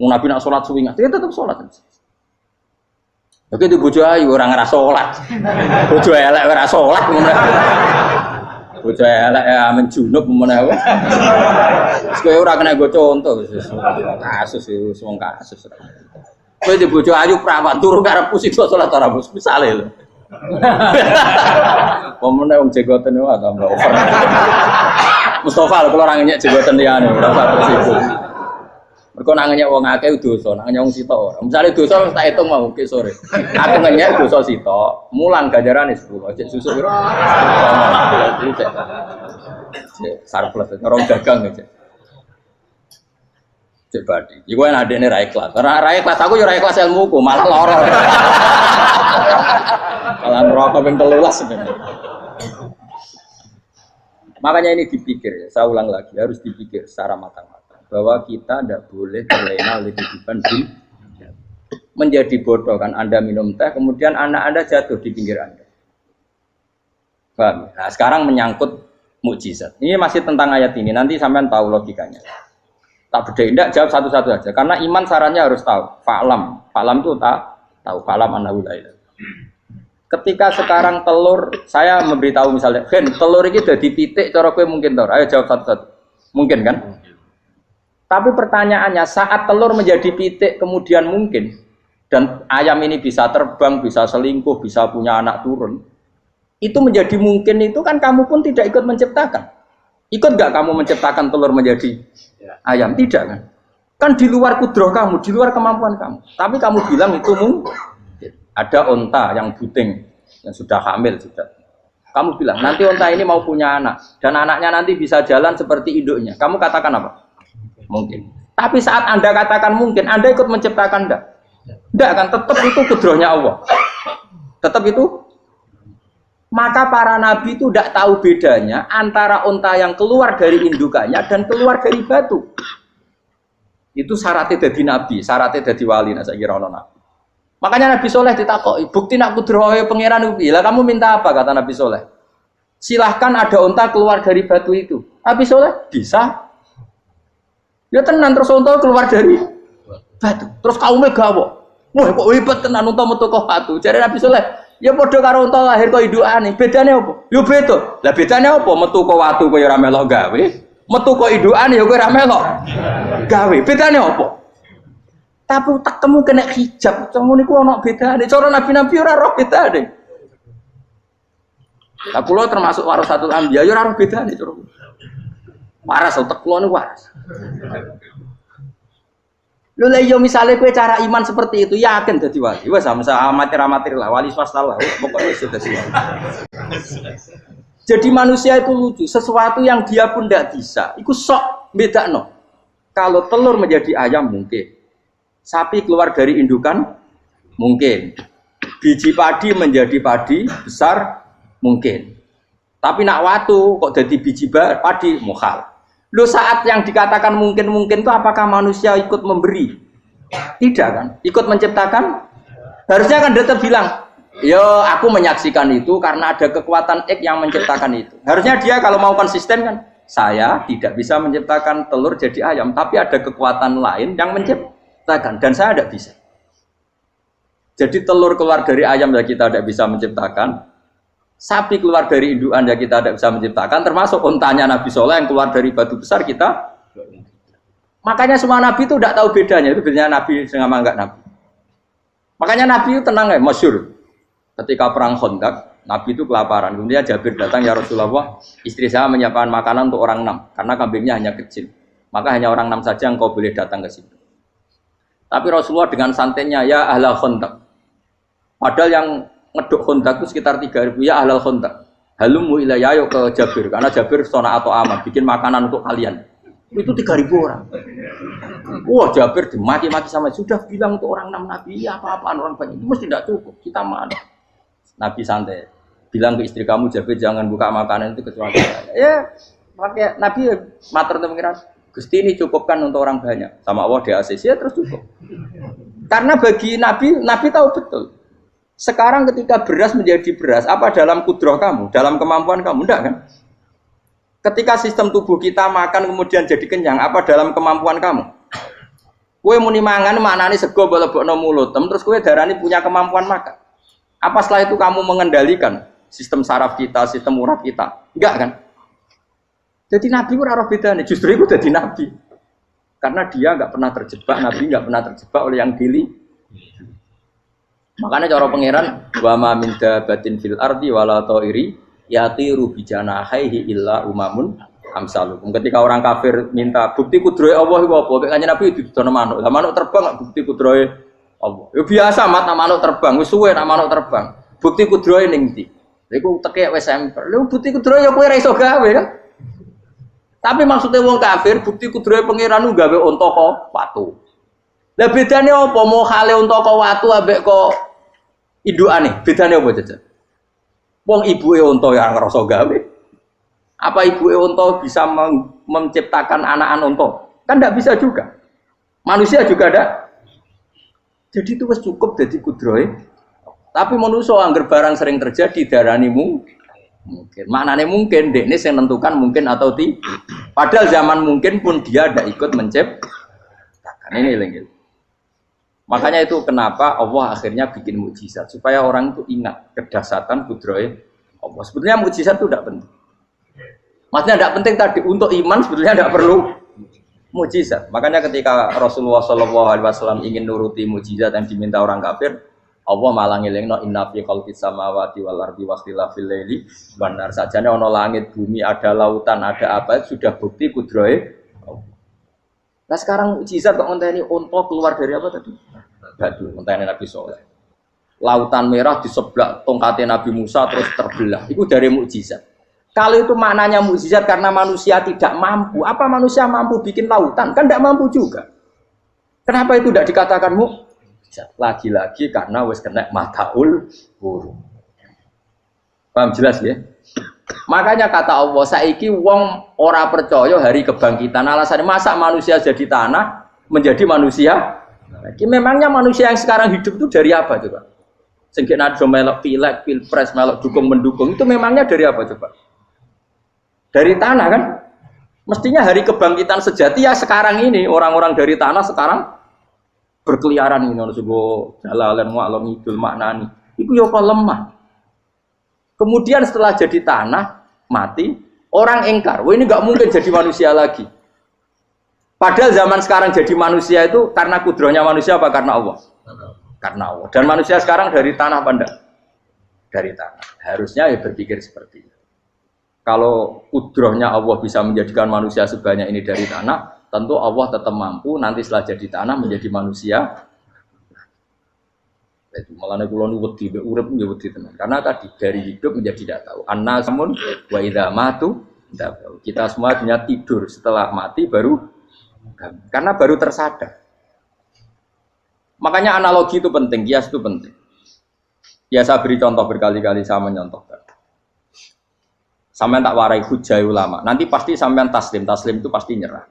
Nabi nak sholat suwingan, dia tetap sholat. Oke, itu bojo ayu orang ngerasa sholat. Bojo elek ora sholat bojo elek amen junub meneh. Wis kowe ora kena go contoh kasus itu wong kasus. Kowe di bojo ayu prawan turu karep pusing sholat ora bos misale lho. Pemene wong jegoten wae tambah over. Mustofa lho kula ora ngenyek jegoten liyane ora usah tersibuk. Mergo nang ngenyek wong akeh dosa, nang ngenyek wong sitok ora. Misale dosa tak hitung mau ke sore. Aku ngenyek dosa sitok, mulang ganjarane 10. Cek susuk piro? Cek sarplus orang dagang aja. Cek badi. Iku enak adekne ra ikhlas. Ora ikhlas aku ya ora ikhlas ilmuku, malah lara. Malah neraka ping 13 sebenarnya. Makanya ini dipikir, saya ulang lagi, harus dipikir secara matang-matang bahwa kita tidak boleh terlena oleh kehidupan dunia. Menjadi bodoh kan Anda minum teh, kemudian anak Anda jatuh di pinggir Anda. Paham? Nah, sekarang menyangkut mukjizat. Ini masih tentang ayat ini, nanti sampean tahu logikanya. Tak beda, tidak jawab satu-satu aja. Karena iman sarannya harus tahu. Fa'lam itu tak tahu. Fa'lam annahu la ilaha. Ketika sekarang telur, saya memberitahu misalnya, Gen, telur ini udah dipitik, cara kowe mungkin tahu. Ayo jawab satu-satu. Mungkin kan? Tapi pertanyaannya, saat telur menjadi pitik kemudian mungkin, dan ayam ini bisa terbang, bisa selingkuh, bisa punya anak turun, itu menjadi mungkin itu kan kamu pun tidak ikut menciptakan. Ikut gak kamu menciptakan telur menjadi ayam? Tidak kan? Kan di luar kudroh kamu, di luar kemampuan kamu. Tapi kamu bilang itu mungkin. Ada onta yang buting, yang sudah hamil sudah. Kamu bilang, nanti onta ini mau punya anak. Dan anaknya nanti bisa jalan seperti induknya. Kamu katakan apa? Mungkin. Tapi saat Anda katakan mungkin, Anda ikut menciptakan enggak? Enggak kan? Tetap itu kudrohnya Allah. Tetap itu. Maka para nabi itu tidak tahu bedanya antara onta yang keluar dari indukannya dan keluar dari batu. Itu syaratnya jadi nabi, syaratnya jadi wali. Nah, saya kira orang nabi. Makanya Nabi Soleh ditakoki, bukti nak kudrohe pangeran ubi. Lah kamu minta apa kata Nabi Soleh? Silahkan ada unta keluar dari batu itu. Nabi Soleh bisa. Ya tenan terus unta keluar dari batu. Terus kaumnya gawok. Wah kok hebat tenan unta metu kok batu. Jare Nabi Soleh, ya padha karo unta lahir kok indukane. Bedane apa? Ya beda. Lah bedane apa? Metu kok watu kok ya ora melok gawe. Metu kok indukane ya kowe ora melok gawe. Bedane apa? Tapi tak temu kena hijab, cuma niku ono bedane. Cara nabi-nabi ora roh bedane. Lah kula termasuk warasatul anbiya ya ora roh bedane cara. Waras utek kula niku waras. Lha iya misale kowe cara iman seperti itu yakin dadi wali. Wes sama amatir-amatir lah wali swasta lah. Pokoknya sudah siap. Jadi manusia itu lucu, sesuatu yang dia pun tidak bisa. Iku sok bedakno. Kalau telur menjadi ayam mungkin. Sapi keluar dari indukan mungkin, biji padi menjadi padi besar mungkin, tapi nak watu kok jadi biji padi mukhal. Lo saat yang dikatakan mungkin itu apakah manusia ikut memberi? Tidak kan? Ikut menciptakan? Harusnya kan dia bilang, yo aku menyaksikan itu karena ada kekuatan X yang menciptakan itu. Harusnya dia kalau mau konsisten kan, saya tidak bisa menciptakan telur jadi ayam, tapi ada kekuatan lain yang menciptakan. Dan saya tidak bisa. Jadi telur keluar dari ayam ya kita tidak bisa menciptakan. Sapi keluar dari indukan ya kita tidak bisa menciptakan. Termasuk untanya Nabi Soleh yang keluar dari batu besar kita. Makanya semua Nabi itu tidak tahu bedanya. Itu bedanya Nabi sama enggak Nabi. Makanya Nabi itu tenang ya, masyhur. Ketika perang Khandaq, Nabi itu kelaparan. Kemudian Jabir datang, ya Rasulullah, istri saya menyiapkan makanan untuk orang 6. Karena kambingnya hanya kecil. Maka hanya orang 6 saja yang kau boleh datang ke situ. Tapi Rasulullah dengan santainya, ya ahlal Khandaq. Padahal yang ngeduk Khandaq itu sekitar 3.000, ya ahlal Khandaq. Halumu ilayya ayo ke Jabir, karena Jabir sona atau amat, bikin makanan untuk kalian. Itu 3.000 orang. Wah Jabir dimaki-maki sama, sudah bilang untuk orang 6 Nabi, ya apa-apaan orang banyak, itu mesti tidak cukup, kita mana. Nabi santai, bilang ke istri kamu, Jabir jangan buka makanan itu kecuali saya. Ya, pakai Nabi matur untuk mengira. Gusti ini cukupkan untuk orang banyak. Sama Allah di ACC ya terus cukup. Karena bagi Nabi, Nabi tahu betul. Sekarang ketika beras menjadi beras, apa dalam kudroh kamu? Dalam kemampuan kamu? Enggak kan? Ketika sistem tubuh kita makan kemudian jadi kenyang, apa dalam kemampuan kamu? Kue muni mangan maknane sego lebokno mulut, terus kue darani punya kemampuan makan. Apa setelah itu kamu mengendalikan sistem saraf kita, sistem urat kita? Enggak kan? Jadi Nabi ora roh bedane, justru itu jadi Nabi. Karena dia enggak pernah terjebak, Nabi enggak pernah terjebak oleh yang dili. Makanya cara pangeran wa ma min dabatin fil ardi wala ta'iri yatiru bijanahihi illa umamun amsalukum. Ketika orang kafir minta bukti kudrohe Allah iku apa? Kanjeng Nabi didono manuk. Lah manuk terbang bukti kudrohe Allah. Ya biasa mat manuk terbang, wis suwe nak manuk terbang. Bukti kudrohe ning ndi? Iku tekek wis emper. Lha bukti kudrohe ya kowe ora iso gawe kan? Tapi maksudnya wong kafir bukti kudrohe pangeran gawe unta kok watu. Lah bedane apa? Mau hale unta kok watu ambek kok indukane? Bedane apa jajan? Wong ibuke unta ya ngrasa gawe. Apa ibuke unta bisa menciptakan anakan unta? Kan tidak bisa juga. Manusia juga ada. Jadi itu wis cukup jadi kudrohe. Tapi manusia angger barang sering terjadi darani mungkin. Maknane mungkin dekne sing nentukan mungkin atau tidak. Padahal zaman mungkin pun dia tidak ikut menciptakan. Ini lagi. Makanya itu kenapa Allah akhirnya bikin mukjizat supaya orang itu ingat kedahsyatan kudrohe Allah. Sebetulnya mukjizat itu tidak penting. Maksudnya tidak penting tadi untuk iman sebetulnya tidak perlu mukjizat. Makanya ketika Rasulullah SAW ingin nuruti mukjizat yang diminta orang kafir, Allah malah ngelingno inna fi khalqis samawati wal ardi wakhtilafil laili wan nar. Sajane ana langit, bumi, ada lautan, ada apa sudah bukti kudrohe. Nah sekarang mukjizat kok ngenteni unta keluar dari apa tadi? Batu, ngenteni Nabi Saleh. Lautan merah di sebelah tongkatnya Nabi Musa terus terbelah. Itu dari mukjizat. Kalau itu maknanya mukjizat karena manusia tidak mampu, apa manusia mampu bikin lautan? Kan tidak mampu juga. Kenapa itu tidak dikatakan mukjizat? Lagi-lagi karena wis kena mataul huruf. Paham jelas ya? Makanya kata Allah, saiki wong ora percaya hari kebangkitan. Alasannya masa manusia jadi tanah menjadi manusia? Memangnya manusia yang sekarang hidup itu dari apa coba? Sehingga nado melok pilek, pilpres, melok dukung mendukung itu memangnya dari apa coba? Dari tanah kan? Mestinya hari kebangkitan sejati ya sekarang ini orang-orang dari tanah sekarang berkeliaran ini harus go jalalan maklum idul maknani. Itu ya kok lemah. Kemudian setelah jadi tanah mati orang engkar, wah ini nggak mungkin jadi manusia lagi. Padahal zaman sekarang jadi manusia itu karena kudrohnya manusia apa karena Allah? Karena Allah. Dan manusia sekarang dari tanah apa enggak? Dari tanah. Harusnya ya berpikir seperti itu. Kalau kudrohnya Allah bisa menjadikan manusia sebanyak ini dari tanah, tentu Allah tetap mampu nanti setelah jadi tanah menjadi manusia. Itu malah kula nu wedi urip nggih wedi tenan. Karena tadi dari hidup menjadi tidak tahu. Annasamun wa idza matu kita semua hanya tidur setelah mati baru karena baru tersadar. Makanya analogi itu penting, kias itu penting. Ya saya beri contoh berkali-kali saya menyontohkan. Sampean tak warai hujai ulama. Nanti pasti sampean taslim itu pasti nyerah.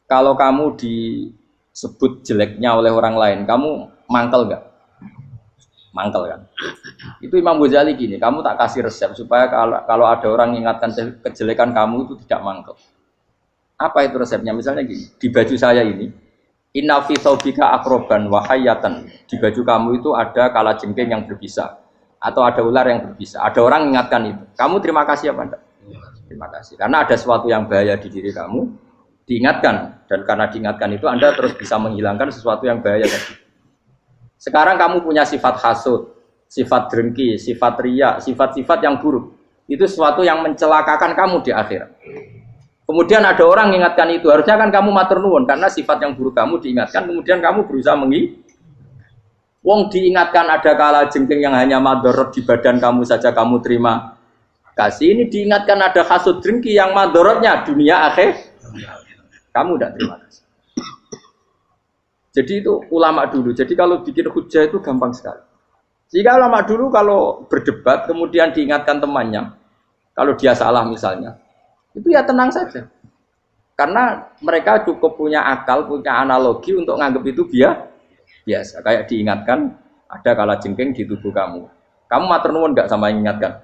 Kalau kamu disebut jeleknya oleh orang lain, kamu mangkel enggak? Mangkel kan? Itu Imam Ghazali gini, kamu tak kasih resep supaya kalau ada orang mengingatkan kejelekan kamu itu tidak mangkel. Apa itu resepnya? Misalnya gini, di baju saya ini, inna fi thawbika akroban wa hayatan. Di baju kamu itu ada kalajengking yang berbisa. Atau ada ular yang berbisa. Ada orang mengingatkan itu. Kamu terima kasih apa enggak? Terima kasih. Karena ada sesuatu yang bahaya di diri kamu, diingatkan. Dan karena diingatkan itu, Anda terus bisa menghilangkan sesuatu yang bahaya tadi. Sekarang kamu punya sifat hasud, sifat dengki, sifat riya, sifat-sifat yang buruk. Itu sesuatu yang mencelakakan kamu di akhirat. Kemudian ada orang mengingatkan itu. Harusnya kan kamu matur nuwun. Karena sifat yang buruk kamu diingatkan, kemudian kamu berusaha Wong diingatkan ada kalajengking yang hanya madorot di badan kamu saja kamu terima kasih. Ini diingatkan ada hasud dengki yang madorotnya dunia akhir. Kamu tidak terima kasih. Jadi itu ulama dulu. Jadi kalau bikin hujah itu gampang sekali. Jika ulama dulu kalau berdebat kemudian diingatkan temannya, kalau dia salah misalnya, itu ya tenang saja. Karena mereka cukup punya akal, punya analogi untuk nganggap itu biasa. Kayak diingatkan ada kalajengking di tubuh kamu. Kamu matur nuwun enggak sama ingatkan?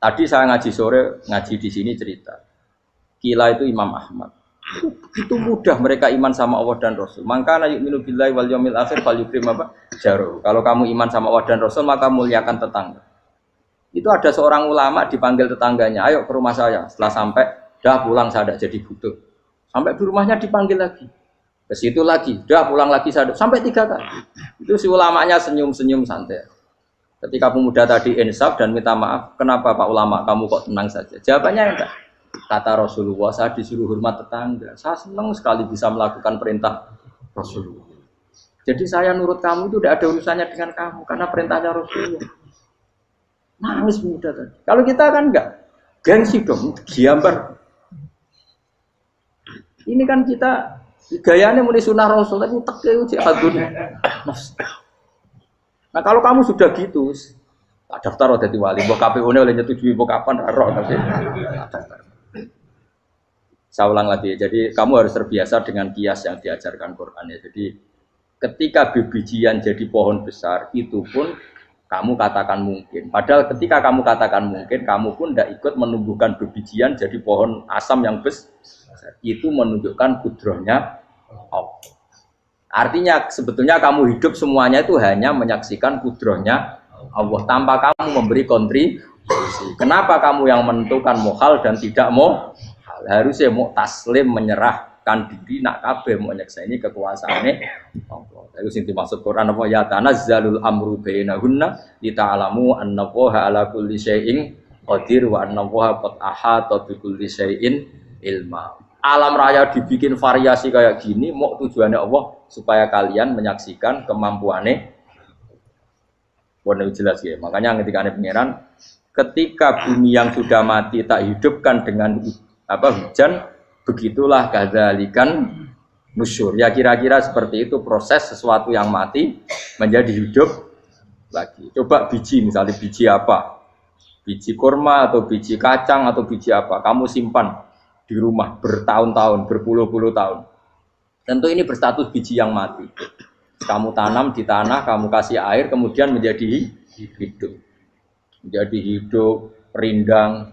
Tadi saya ngaji sore, ngaji di sini cerita. Kila itu Imam Ahmad. Itu mudah mereka iman sama Allah dan Rasul. Maka na yu'minu billahi wal yaumil akhir falyukrim apa? Jaru. Kalau kamu iman sama Allah dan Rasul maka muliakan tetangga. Itu ada seorang ulama dipanggil tetangganya, ayo ke rumah saya. Setelah sampai, dah pulang saya tidak jadi butuh. Sampai di rumahnya dipanggil lagi. Ke situ lagi, dah pulang lagi saya sampai 3 kali. Itu si ulamanya senyum-senyum santai. Ketika pemuda tadi insaf dan minta maaf, kenapa Pak Ulama kamu kok tenang saja? Jawabannya enggak. Kata Rasulullah, saya disuruh hormat tetangga. Saya senang sekali bisa melakukan perintah Rasulullah. Jadi saya nurut kamu itu tidak ada urusannya dengan kamu, karena perintahnya Rasulullah. Nangis muda tadi. Kalau kita kan enggak, gengsi dong, diambar. Ini kan kita gayanya muni sunnah Rasul, tapi tekeu jihadun. Nah kalau kamu sudah gitu, tak daftar jadi wali, mbok KPU-ne oleh nyetujui mbok kapan roh tapi. Saya ulang lagi, jadi kamu harus terbiasa dengan kias yang diajarkan Quran ya. Jadi ketika bijian jadi pohon besar, itu pun kamu katakan mungkin. Padahal ketika kamu katakan mungkin, kamu pun tidak ikut menumbuhkan bijian jadi pohon asam yang besar. Itu menunjukkan kudrohnya Allah. Artinya sebetulnya kamu hidup semuanya itu hanya menyaksikan kudrohnya Allah tanpa kamu memberi kontribusi. Kenapa kamu yang menentukan mohal dan tidak mau? Harusnya mau taslim menyerahkan diri nak kabeh mau nyekseni kekuasaane Allah. Itu sing dimaksud Quran apa ya tanazzalul amru bainahunna lita'lamu annallaha ala kulli syai'in qadir wa annallaha qad ahata bi kulli syai'in ilma. Alam raya dibikin variasi kayak gini mau tujuannya Allah supaya kalian menyaksikan kemampuannya. Boleh jelas ya. Makanya ketika ada pangeran, ketika bumi yang sudah mati tak hidupkan dengan hujan, begitulah kadzalikan nusyur. Ya kira-kira seperti itu proses sesuatu yang mati menjadi hidup lagi. Coba biji, misalnya biji apa? Biji kurma atau biji kacang atau biji apa? Kamu simpan di rumah bertahun-tahun, berpuluh-puluh tahun. Tentu ini berstatus biji yang mati. Kamu tanam di tanah, kamu kasih air, kemudian menjadi hidup. Menjadi hidup, rindang.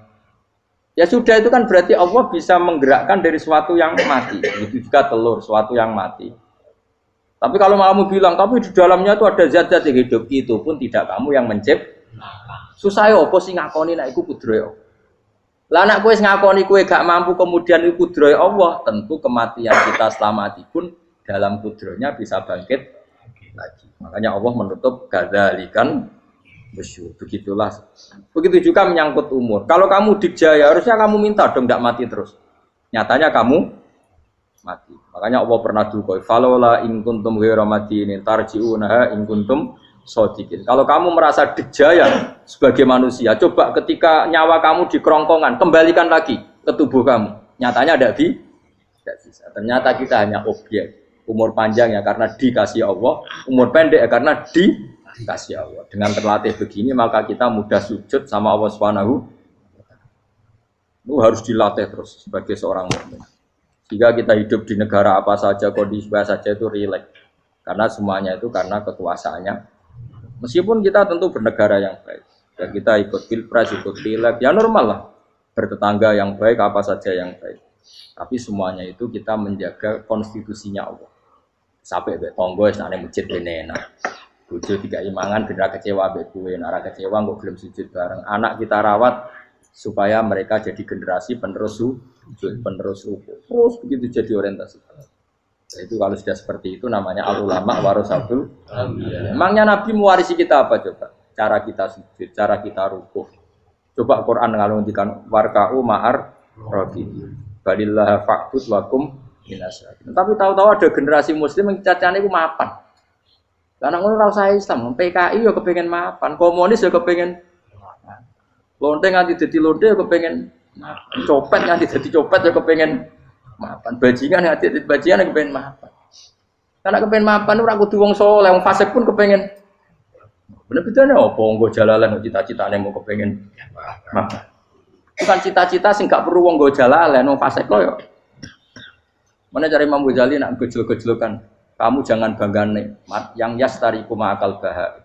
Ya sudah, itu kan berarti Allah bisa menggerakkan dari sesuatu yang mati. Itu juga telur, sesuatu yang mati. Tapi kalau kamu bilang, tapi di dalamnya itu ada zat-zat yang hidup, itu pun tidak kamu yang menciptakan. Susah ya, apa sih ngakoni nak iku kudrohe Allah. Lah anak kowe ngakoni kowe gak mampu kemudian iku kudrohe Allah, tentu kematian kita setelah mati pun dalam kudrohnya bisa bangkit lagi. Makanya Allah menutup kadzalikan nusyur. Begitulah. Begitu juga menyangkut umur. Kalau kamu dijaya, harusnya kamu minta dong tidak mati terus. Nyatanya kamu mati. Makanya Allah pernah dukoi. Falola in kuntum ghairu madinin tarji'unaha in kuntum shodiqin. Kalau kamu merasa dijaya sebagai manusia, coba ketika nyawa kamu di kerongkongan, kembalikan lagi ke tubuh kamu. Nyatanya tidak bisa. Ternyata kita hanya objek. Umur panjang ya karena dikasih Allah, umur pendek ya karena dikasih Allah. Dengan terlatih begini maka kita mudah sujud sama Allah Subhanahu. Itu harus dilatih terus sebagai seorang mukmin. Jika kita hidup di negara apa saja, kondisi apa saja itu rileks. Karena semuanya itu karena kekuasaannya. Meskipun kita tentu bernegara yang baik. Dan kita ikut pilpres, ikut pileg, ya normal lah. Bertetangga yang baik, apa saja yang baik. Tapi semuanya itu kita menjaga konstitusinya Allah. Sampai tonggo sana masjid benena. Bojo tiga imangan benar kecewa mbek kowe, nek kecewa kok gelem sujud bareng. Anak kita rawat supaya mereka jadi generasi penerus sujud, penerus rukuk. Terus begitu jadi orientasi. Nah, itu kalau sudah seperti itu namanya al-ulama warasatul anbiya. Emangnya Nabi mewarisi kita apa coba? Cara kita sujud, cara kita rukuk. Coba Quran ngaluntikan warka'u ma'ar rafiqin. Balillah fa'bud wakum minasyakirin. Tapi tahu-tahu ada generasi muslim yang cacane iku mapan. Lah nek ngono ora usah Islam, PKI yo kepengin mapan, komunis yo kepengin mapan. Lonte nganti dadi lonte yo kepengin mapan. Copet nganti dadi copet yo kepengin mapan. Bajingan nganti dadi bajingan yo kepengin mapan. Karena kepengin mapan ora kudu wong saleh, wong fasik pun kepengin. Bener-bener apa nggo jalalan cita-citane mau kepengin mapan. Bukan cita-cita sing gak perlu wong nggo jalalan, wong fasik kok yo. Mana cari Imam Ghazali nak gejol-gejolokan. Kamu jangan bangga nikmat yang yastariku ma'akal baha.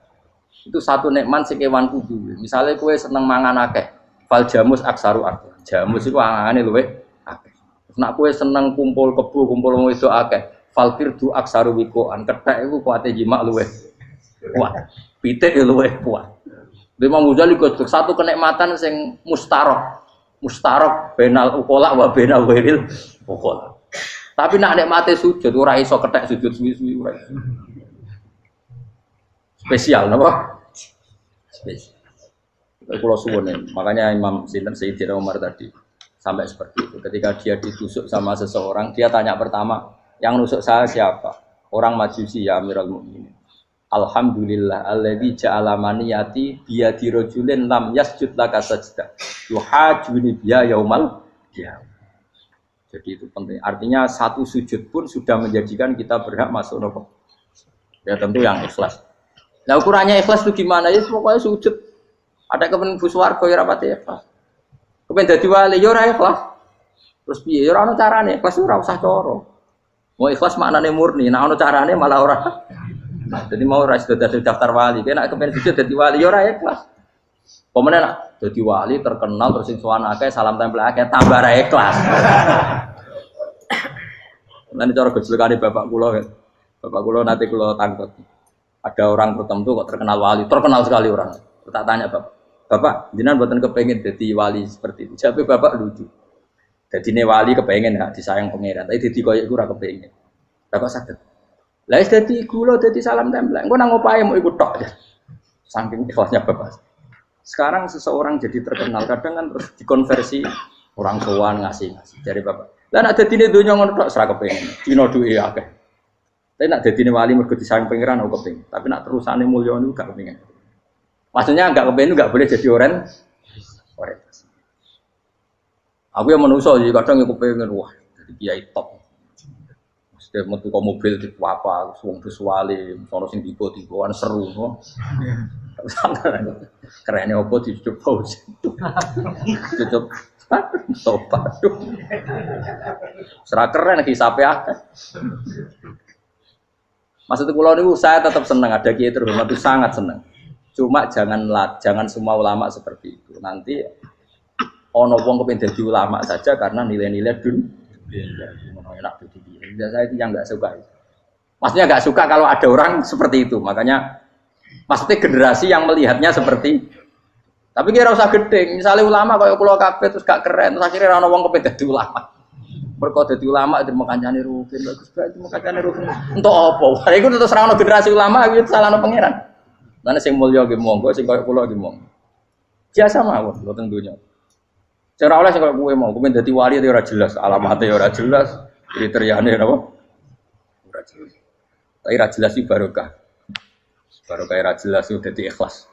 Itu satu nikmat sing kewan kudu. Misalnya kowe seneng mangan akeh, fal jamus aksaru akeh. Jamus iku angane luwih akeh. Nak kowe seneng kumpul kebo, kumpul wong itu akeh. Falkir du aksaru wikoan. Kethek iku kuwate jimak luweh kuat. Pitik ya luweh kuat. Imam Ghazali kok satu kenikmatan sing mustarok. Mustarok benal ukola wa benal wiril ukola. Tapi nak nikmate sujud ora iso kethek sujud suwi-suwi ora. Spesial napa? Spesial. Kalau suwun makanya Imam Sinten Sayyidina Umar tadi sampai seperti itu. Ketika dia ditusuk sama seseorang, dia tanya pertama, yang nusuk saya siapa? Orang Majusi ya Amirul Mukminin. Alhamdulillah alladzi ja'ala maniyati biyadi rajulin lam yasjud laka sajdah. Yuhajuni biya yaumal qiyamah. Jadi itu penting. Artinya satu sujud pun sudah menjadikan kita berhak masuk neraka. Ya tentu yang ikhlas. Nah ukurannya ikhlas itu gimana? Ya pokoknya sujud. Ada kepen buswarga ya rapati ikhlas. Kepen dadi wali ya ora ikhlas. Terus piye? Ya ora ono carane, ikhlas ora usah cara. Mau ikhlas maknane murni, nek ono carane malah ora. Nah, jadi mau ora sudah daftar wali, nek kepen sujud dadi wali ya ora ikhlas. Pemene nak dadi wali terkenal terus sing sowan akeh salam tempel akeh tambah ra ikhlas. Lan cara gejolakane bapak kula kan. Bapak kula nanti kula tangkep. Ada orang tertentu kok terkenal wali, terkenal sekali orang. Tak tanya Bapak, jenengan mboten kepengin dadi wali seperti itu. Jawabe bapak lucu. Dadine wali kepengin hak disayang pangeran, tapi dadi koyo iku ora kepengin. Lah kok saged. Lah wis dadi kula dadi salam tempel. Engko nang opahe mau ikut tok. Saking ikhlasnya bapak. Sekarang seseorang jadi terkenal, kadang kan terus dikonversi orang sowan ngasih dari bapak. Lah nek dadine donya ngono tok ora kepengin. Dina duwe akeh. Tapi nak dadine wali mergo disayang pangeran aku kepengin. Tapi nak terusane mulya niku gak kepengin. Maksudnya enggak kepengin enggak boleh jadi orang. Aku yang manusa jadi kadang aku pengen wah jadi kiai top. Setiap metu ke mobil di apa, wong visuale, sono sing tiba-tibaan seru no. Kerennya opo dicucuk pause. Cucuk tobat. Serah keren hisape akeh. Maksud kula niku saya tetap senang ada kiai terhormat itu sangat senang. Cuma jangan semua ulama seperti itu. Nanti ono wong kepen dadi ulama saja karena nilai-nilai enak dadi. Saya itu yang enggak suka. Maksudnya enggak suka kalau ada orang seperti itu. Makanya maksudnya generasi yang melihatnya seperti tapi kira usah gede. Misalnya ulama kayak kula kabeh terus gak keren, terus akhirnya ono wong kepen dadi ulama. Mergo dadi ulama itu makancane rugen, bagus banget makancane rugen. Entuk apa? Iku terus ora ono generasi ulama iki salahno pangeran. Lan sing mulya nggih monggo, sing koyo kula nggih monggo. Biasa mawon mboten donya. Sing ora oleh sing koyo kowe mau, kowe dadi wali ora jelas, alamate ora jelas, kriteriane napa? Ora jelas. Tapi ora jelas iki barokah. Barokah ora jelas itu dadi ikhlas.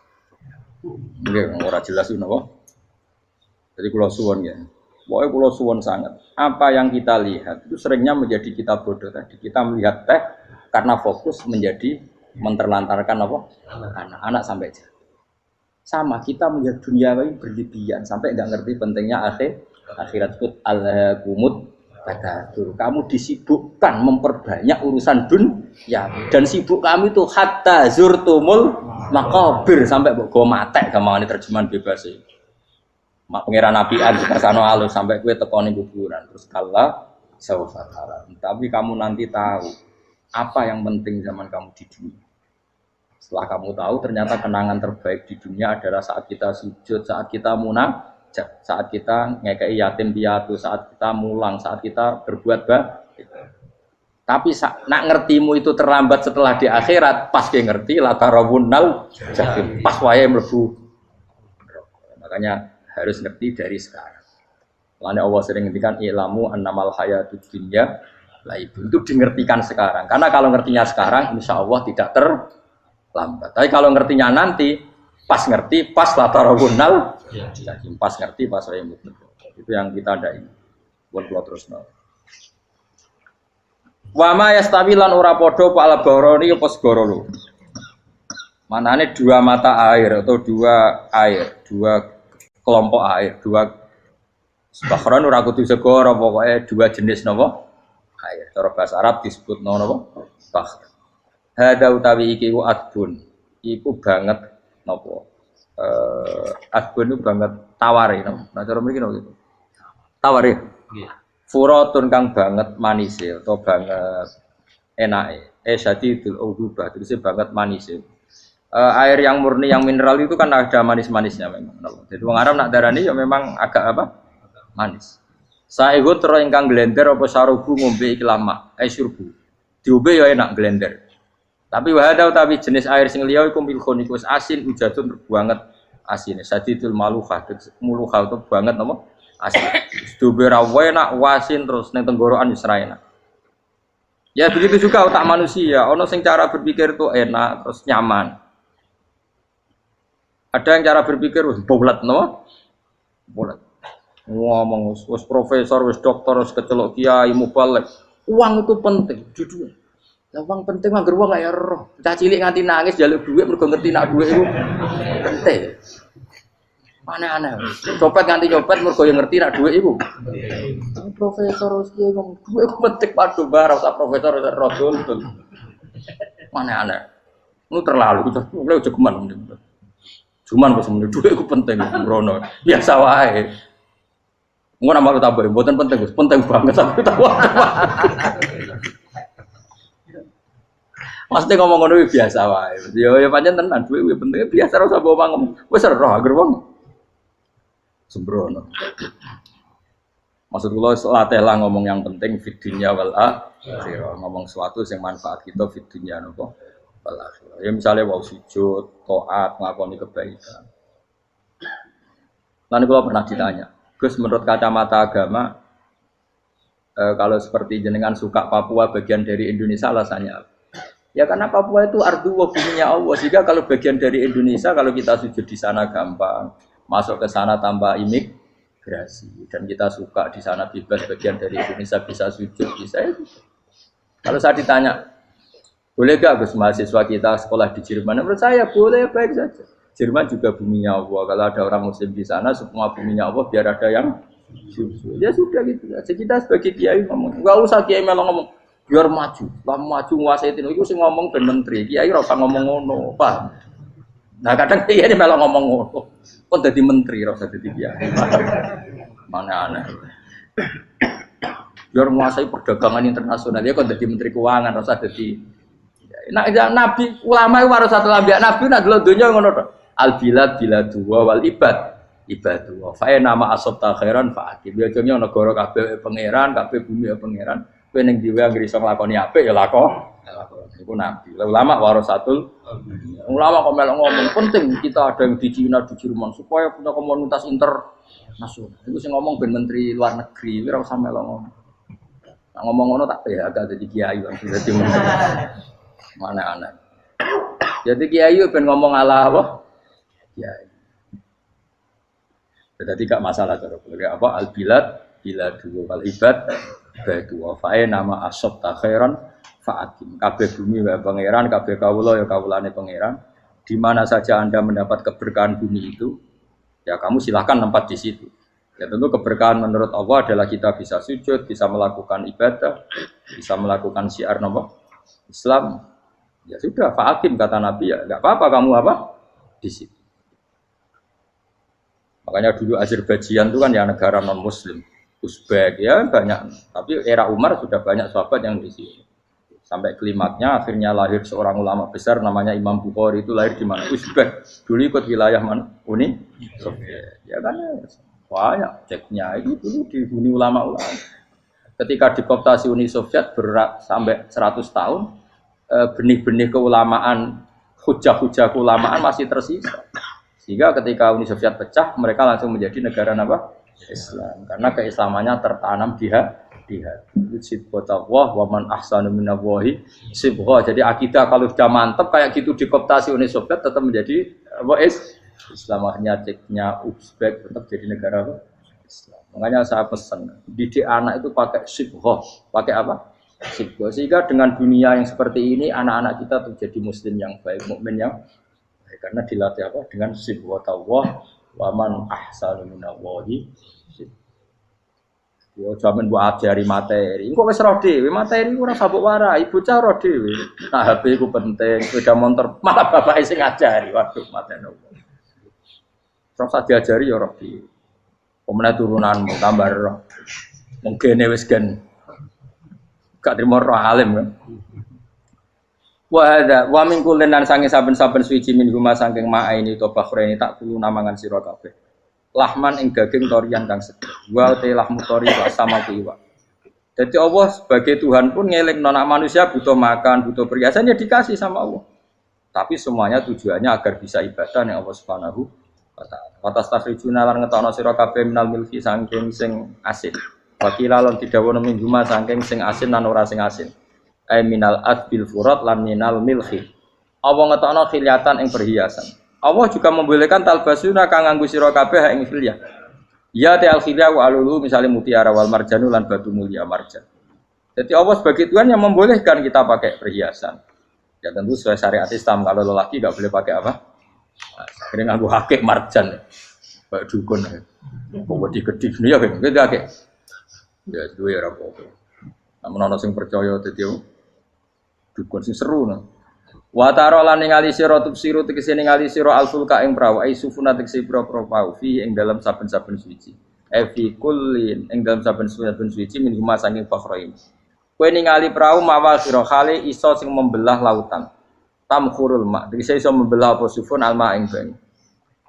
Nggih, ora jelas itu napa? Jadi kula suwun ya. Pokoke kula suwun sangat. Apa yang kita lihat itu seringnya menjadi kita bodoh tadi. Kita melihat teh karena fokus menjadi menterlantarkan apa? Anak-anak sampai jatuh. Sama kita melihat dunia ini berlebihan sampai enggak ngerti pentingnya akhirat pun alhaqumut takatsur. Kamu disibukkan memperbanyak urusan dunia dan sibuk kami itu hatta zurtumul maqabir sampai mbok go matek gampangane terjemahan bebas iki. Mak pangeran nabian dikasano alus sampai kowe teko ning kuburan terus kala sawfa tara. Tapi kamu nanti tahu apa yang penting zaman kamu di dunia. Setelah kamu tahu ternyata kenangan terbaik di dunia adalah saat kita sujud, saat kita munajat, saat kita ngekei yatim piatu, saat kita mulang, saat kita berbuat baik. Tapi nak ngertimu itu terlambat setelah di akhirat, pas dia ngerti la tarawunnal jahim, pas wae mlebu. Makanya harus ngerti dari sekarang. Lalu Allah sering ngendikan ilamu annamal hayatud dunya lah itu dimengertikan sekarang. Karena kalau ngertinya sekarang, insya Allah tidak terlambat. Tapi kalau ngertinya nanti, pas ngerti, pas latarawunal, pas ngerti, pas saya mutlak. Itu yang kita ada ini. Buat terus no. Wama yastawilan ora podo pala boroni apa segorolo. Manane dua mata air atau dua air, dua kelompok air, dua bahron ora kudu segoro pokoknya dua jenis napa? Air. Cara bahasa Arab disebut napa? Bahr. Hada utawi iki ku adbun. Iku banget napa? Adbun itu banget tawari napa? Nah cara mriki napa gitu. Tawari. Nggih. Furatun kang banget manise atau banget enake. Syadidul ubah, terus banget manise. Air yang murni yang mineral itu kan ada manis-manisnya memang. Jadi wong Arab nak darani ya memang agak apa? Manis. Saehu tero ingkang glender apa sarubu ngombe iki lama, syurbu. Diombe ya enak glender. Tapi wahada utawi jenis air sing liya iku milkhun iku asin ujatun banget asine. Sadidul maluha, muluha itu banget apa? Asin. Diombe ra enak wasin terus ning tenggorokan wis ra enak. Ya begitu juga otak manusia, ono sing cara berpikir itu enak terus nyaman. Ada yang cara berpikir wis bulat no? Bulat. Ngomong wis profesor, wis doktor, wis kecelok kiai mubalek. Uang itu penting, jujur. Lah uang penting mangger wong kaya roh. Cah cilik nganti nangis njaluk dhuwit mergo ngerti nak dhuwit iku penting. Aneh-aneh. Copet nganti copet mergo yo ngerti nak dhuwit iku. Profesor wis kiai ngomong dhuwit iku penting padha bar usah profesor usah rodol. Aneh-aneh. Lu terlalu lu jogeman. Cuman kok semeneh dhuwit iku penting rono. Biasa wae. Ngono nambah tambah mboten penting, Gus. Penting banget sampe tahu. Mesti ngomong ngono biasa wae. Yo pancen tenan dhuwit penting biasa ora usah bawa ngomong. Wis roh agar wong sembrono. Maksud kula latih lah ngomong yang penting fid dunya wal akhirah. Ngomong sesuatu yang manfaat kita fid dunya napa? Wal akhirah. Ya misalnya wau sujud, taat, ngakoni kebaikan. Nanti kalau pernah ditanya, Gus menurut kacamata agama, kalau seperti jenengan suka Papua bagian dari Indonesia alasannya apa? Ya karena Papua itu ardu wa buminya Allah. Sehingga kalau bagian dari Indonesia, kalau kita sujud di sana gampang, masuk ke sana tanpa imigrasi, dan kita suka di sana bebas bagian dari Indonesia bisa sujud, bisa ya. Kalau saya ditanya, boleh gak Gus mahasiswa kita sekolah di Jerman? Menurut saya boleh, baik saja. Jerman juga buminya Allah. Kalau ada orang Muslim di sana, semua buminya Allah biar ada yang ya sudah gitu. Jadi kita sebagai kiai ngomong, nggak usah kiai malah ngomong biar maju, maju nguasai itu. Itu sih ngomong ben menteri. Kiai rasa ngomong ngono, pak. Nah kadang kiai ini malah ngomong ngono. Kok jadi menteri rasa jadi kiai. Mana aneh. Biar menguasai perdagangan internasional ya kok jadi menteri keuangan rasa jadi. Nah, nabi ulama itu harus satu lambiak nabi nak dulu dunia ngono to. Al bilad biladu wal ibad ibadu. Fa nama asabta khairan fa akib. Ya jenenge negara kabeh pangeran, kabeh bumi pangeran. Kowe ning dhewe anggere iso nglakoni apik ya lakon. Iku nabi. Ulama warasatul ulama kok melok ngomong penting kita ada yang di Cina di Jerman supaya punya komunitas internasional. Iku sing ngomong ben menteri luar negeri, ora usah melok ngomong. Nah, ngomong ngono tak PHK dadi kiai wong dadi menteri. Mana anak. Jadi kiai ben ngomong ala apa? Kiai. Jadi tidak masalah cara apa al bilad biladu wal ibad badu wa fa nama asab ta khairan fa'atim. Kabeh bumi wae pangeran, kabeh kawula ya kawulane pangeran. Di mana saja Anda mendapat keberkahan bumi itu, ya kamu silahkan tempat di situ. Ya tentu keberkahan menurut Allah adalah kita bisa sujud, bisa melakukan ibadah, bisa melakukan syiar nama Islam. Ya sudah, fa'akim kata Nabi ya, enggak apa-apa kamu apa? Di situ. Makanya dulu Azerbaijan itu kan ya negara non-muslim. Uzbek ya banyak, tapi era Umar sudah banyak sahabat yang di sini. Sampai klimaknya akhirnya lahir seorang ulama besar namanya Imam Bukhari, itu lahir di mana? Uzbek. Dulu ikut wilayah mana? Uni Soviet. Ya kan banyak ceknya itu dulu di Uni ulama-ulama. Ketika dikooptasi Uni Soviet berat sampai 100 tahun, benih-benih keulamaan, hujah-hujah keulamaan masih tersisa. Sehingga ketika Uni Soviet pecah, mereka langsung menjadi negara apa? Islam. Karena keislamannya tertanam di hati. Sibghatullah wa man ahsanu minallahi sibghah. Jadi akidah kalau sudah mantap kayak gitu dikooptasi Uni Soviet tetap menjadi apa? Islam. Akhirnya ceknya Uzbek tetap jadi negara apa? Islam. Makanya saya pesan, didik anak itu pakai sibghah. Pakai apa? Sibghah. Sehingga dengan dunia yang seperti ini anak-anak kita tuh jadi muslim yang baik, mukmin yang baik. Karena dilatih apa? Dengan sibghatullah wa man ahsanu minallahi. Yo jaman mbok ajari materi. Engko wis ro dhewe, materi ora sabuk warai, bocah ro dhewe. Nah, HP ku penting, sepeda motor malah bapake sing ngajari. Waduh, mateni. Terus diajari ya ro dhewe. Pemenang turunanmu tambah roh. Mungkin wis kan gak trimo roh alim kan. Wa min kullin lan sange saben-saben suci min guma saking ma'aini to bakhreni tak kulo namangan sira kabeh. Lahman ing daging torian kang seger. Wa te lahmu tori wa sama iwa. Jadi Allah sebagai Tuhan pun ngelingno nak manusia butuh makan, butuh perhiasan ya dikasih sama Allah. Tapi semuanya tujuannya agar bisa ibadah ning Allah Subhanahu wa taala. Wa tastakhrijuna lan ngetokno sira kabeh minal milki saking sing asin. Wakila lan didhawuhna min guma saking sing asin lan ora sing asin. Ai minal adbil furat lan minal milhi. Allah ngetokno khilyatan ing perhiasan. Allah juga membolehkan talbasuna kang nganggo sira kabeh ing khilyah. Ya ta al khilyah wa alulu misalnya mutiara wal marjanu lan batu mulia marjan. Jadi Allah sebagai Tuhan yang membolehkan kita pakai perhiasan. Ya tentu sesuai syariat Islam kalau lelaki enggak boleh pakai apa? Akhirnya nganggo hakik marjan. Kayak dukun. Kok digedhi ya kan gitu hakik. Ya duwe ora apa-apa. Namun ana sing percaya dadi dukun sing seru nah. Wa tara lan ningali sira tubsiru tegese ningali sira alfulka ing prawu ai sufuna tegese pro-pro pau fi ing dalam saben-saben suci. Fi kullin ing dalam saben-saben suci min huma saking fakhrain. Kowe ningali prawu mawa sira khali iso sing membelah lautan. Tamkhurul ma tegese iso membelah apa sufun alma ing banyu.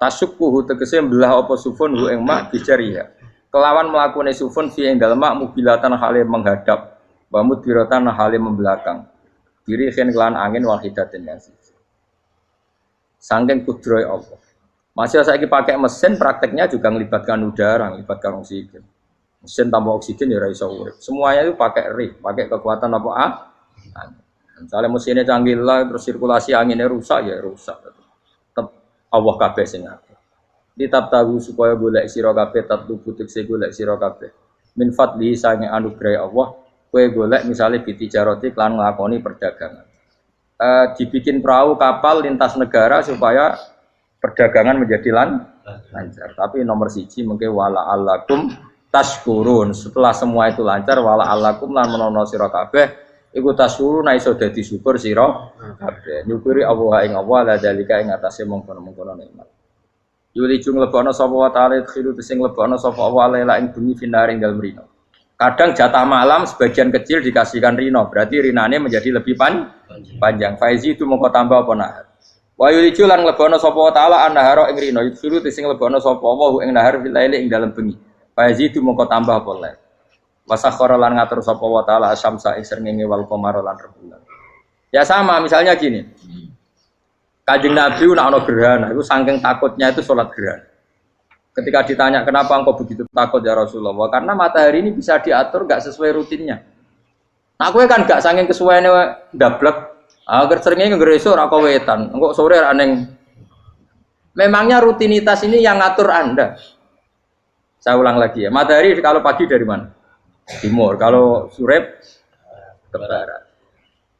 Tasukkuhu tegese membelah apa sufun hu ing ma bijariha. Kelawan melakukan sufun fi ing dalem mak mubilatan hale menghadap wa mudbiratan hale membelakang. Diri khen kelan angin wahidatin yang siji. Saking kudroy Allah. Masih saiki pakai mesin prakteknya juga melibatkan udara, melibatkan oksigen. Mesin tanpa oksigen ya ora iso urip. Semuanya itu pakai rig, pakai kekuatan apa Misalnya mesinnya canggih lah, terus sirkulasi anginnya rusak ya rusak. Tetap Allah kabeh sing ngatur. Ditab tahu supaya golek sira kabeh tatlu butik se golek sira kabeh. Min fadli sange anugerah Allah. Kue golek misalnya bitijaroti klan nglakoni perdagangan. Dibikin perahu kapal lintas negara supaya perdagangan menjadi lancar. Tapi nomor siji mungkin wala alakum tashkurun. Setelah semua itu lancar wala alakum lan menono sira kabeh iku tashkurun iso dadi syukur sira kabeh. Nyukuri Allah ing Allah la dalika ing atase mongkon-mongkon nikmat. Yuli jung lebono sapa wa ta'ala khiru sing lebono sapa Allah la ing bumi finaring dalem rino. Kadang jatah malam sebagian kecil dikasihkan rino, berarti rinane menjadi lebih panjang. Faizi itu mongko tambah apa nahar. Wa yuliju lan lebono sapa taala annahara ing rino, yusuru sing lebono sapa wa ing nahar fil laili ing dalem bengi. Faizi itu mongko tambah apa lae. Wasakhara lan ngatur sapa wa taala asyamsa ing srengenge wal qamara lan rembulan. Ya sama misalnya gini. Kanjeng Nabi nek ana gerhana, itu saking takutnya itu salat gerhana. Ketika ditanya kenapa engkau begitu takut ya Rasulullah, karena matahari ini bisa diatur gak sesuai rutinnya. Nah, aku kan gak saking kesuaiannya ndablek. Agar seringnya ngeresuk ora wetan. Engko sore aneng. Memangnya rutinitas ini yang ngatur Anda. Saya ulang lagi ya. Matahari kalau pagi dari mana? Timur. Kalau sore ke barat.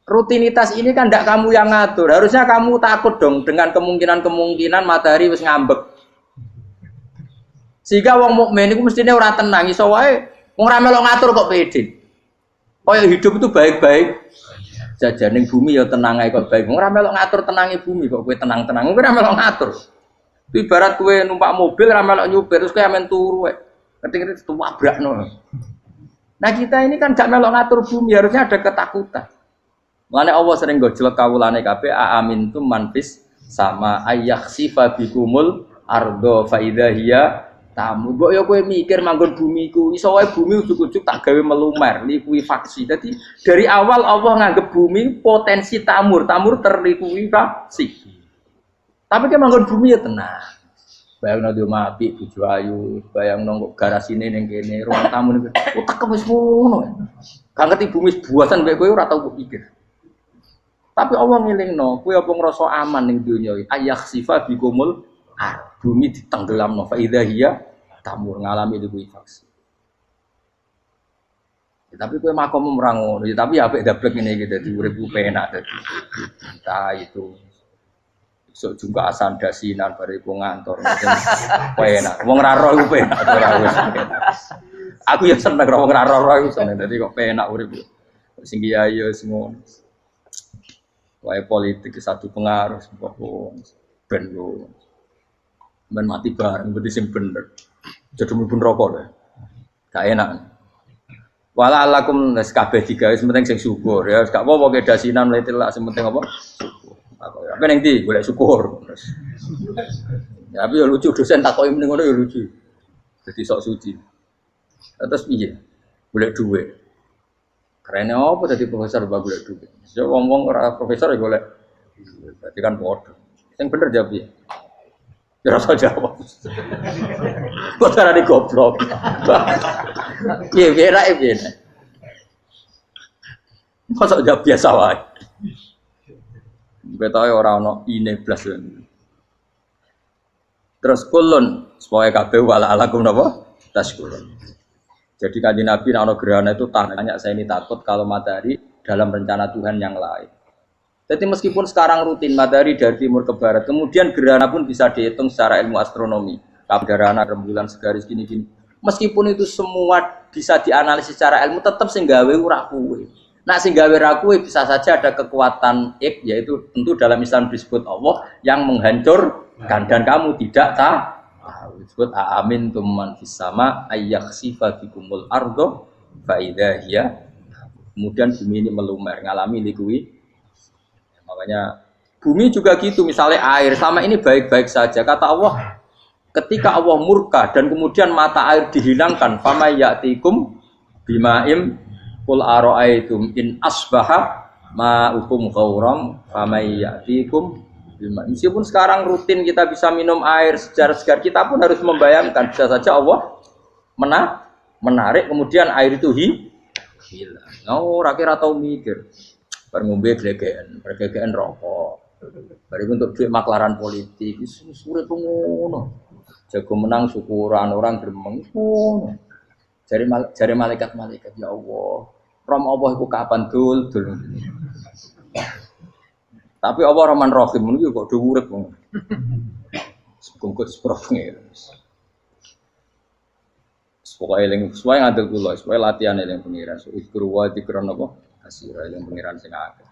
Rutinitas ini kan ndak kamu yang ngatur. Harusnya kamu takut dong dengan kemungkinan matahari wis ngambek. Sehingga wong mukmin iku mestine ora tenang iso wae wong ora melok ngatur kok pede. Kaya hidup itu baik-baik. Jajaning bumi ya tenang ae kok baik. Wong ora melok ngatur tenange bumi kok kowe tenang-tenang. Kowe ora melok ngatur. Itu ibarat kowe numpak mobil ora melok nyupir terus kowe amen turu wae. Ngerti-ngerti tuwabrakno. Nah, kita ini kan gak melok ngatur bumi, harusnya ada ketakutan. Mulane Allah sering gojlek kawulane kabeh aamintum manfis sama ayakhsifa bikumul ardo fa idza hiya tamu. Mbok ya kowe mikir manggon bumi ku iso wae bumi ujug-ujug tak gawe melumer, likuifaksi. Jadi dari awal Allah nganggep bumi potensi tamur terlikuifaksi. Tapi kan manggon bumi ya tenang. Bayangno di omah apik bojo ayu, bayangno kok garasine ning kene, ruang tamu niku utek wis ngono. Gak ngerti bumi buasan mek kowe ora tau pikir. Tapi Allah ngilingno, kowe apa ngrasa aman ning donya iki? Ayakhsifa bikumul bumi ditenggelamno fa idza hiya tamur ngalami likuifaksi. Ya, tapi kowe makom ora ngono, ya, tapi apik dablek ngene iki dadi uripku penak dadi. Entah itu sok juga asan dasinan bariku ngantor. Penak. Wong ra roh iku penak ora wis. Aku ya seneng wong ra roh iku seneng dadi kok penak urip. Sing kiai ya semua. Wae politik satu pengaruh sebab ben yo. Ben mati bareng berarti sing bener. Jadi mlebu neraka lho. Gak enak. Wala alakum nes kabeh digawe penting sing syukur ya gak apa-apa ke dasinan mlete lak sing penting apa syukur. Apa ning ndi golek syukur. Ya tapi ya lucu dosen takoki mending ngono ya lucu. Jadi sok suci. Terus piye? Golek dhuwit. Kerene apa dadi profesor mbak golek dhuwit. Ya wong-wong ora profesor ya golek. Berarti kan padha. Sing bener jawab piye? Ya rasa jawab. Kok carane goblok. Piye piye. Masa jawab biasa wae. Betahe ora ono ine blas. Terus kulun supaya kabeh wala alakum napa? Taskulun. Jadi kanjeng Nabi ana gerhana itu tanya saya ini takut kalau matahari dalam rencana Tuhan yang lain. Jadi meskipun sekarang rutin matahari dari timur ke barat, kemudian gerhana pun bisa dihitung secara ilmu astronomi. Gerhana rembulan segaris gini-gini. Meskipun itu semua bisa dianalisis secara ilmu, tetap sing gawe ora kuwe. Nah sing gawe ra kuwe bisa saja ada kekuatan yaitu tentu dalam Islam disebut Allah yang menghancurkan dan kamu tidak tahu. Disebut amin tumman fis sama ayyakhsifa bikumul ardo fa idza hiya. Kemudian bumi ini melumer ngalami likui. Makanya bumi juga gitu, misalnya air selama ini baik-baik saja. Kata Allah, ketika Allah murka dan kemudian mata air dihilangkan, famay ya'tikum bima'im qul ara'aytum in asbaha ma'ukum ghauram famay ya'tikum bima'im. Meskipun sekarang rutin kita bisa minum air segar-segar, kita pun harus membayangkan bisa saja Allah menarik kemudian air itu hilang. Oh, rakyat atau mikir. Ngombe glegeken rokok. Bari untuk duit maklaran politik, urip ngono. Jago menang syukuran orang gremeng ngono. Jare malaikat ya Allah. Rom Allah iku kapan dul. Tapi Allah Rahman Rahim niku kok do urip ngono. Sengkut sprofnge. Pokoke eling suwe ngandel kula, suwe latihan eling pengiran. Ikru wa dikron apa? Asira yang pengiran sing akeh.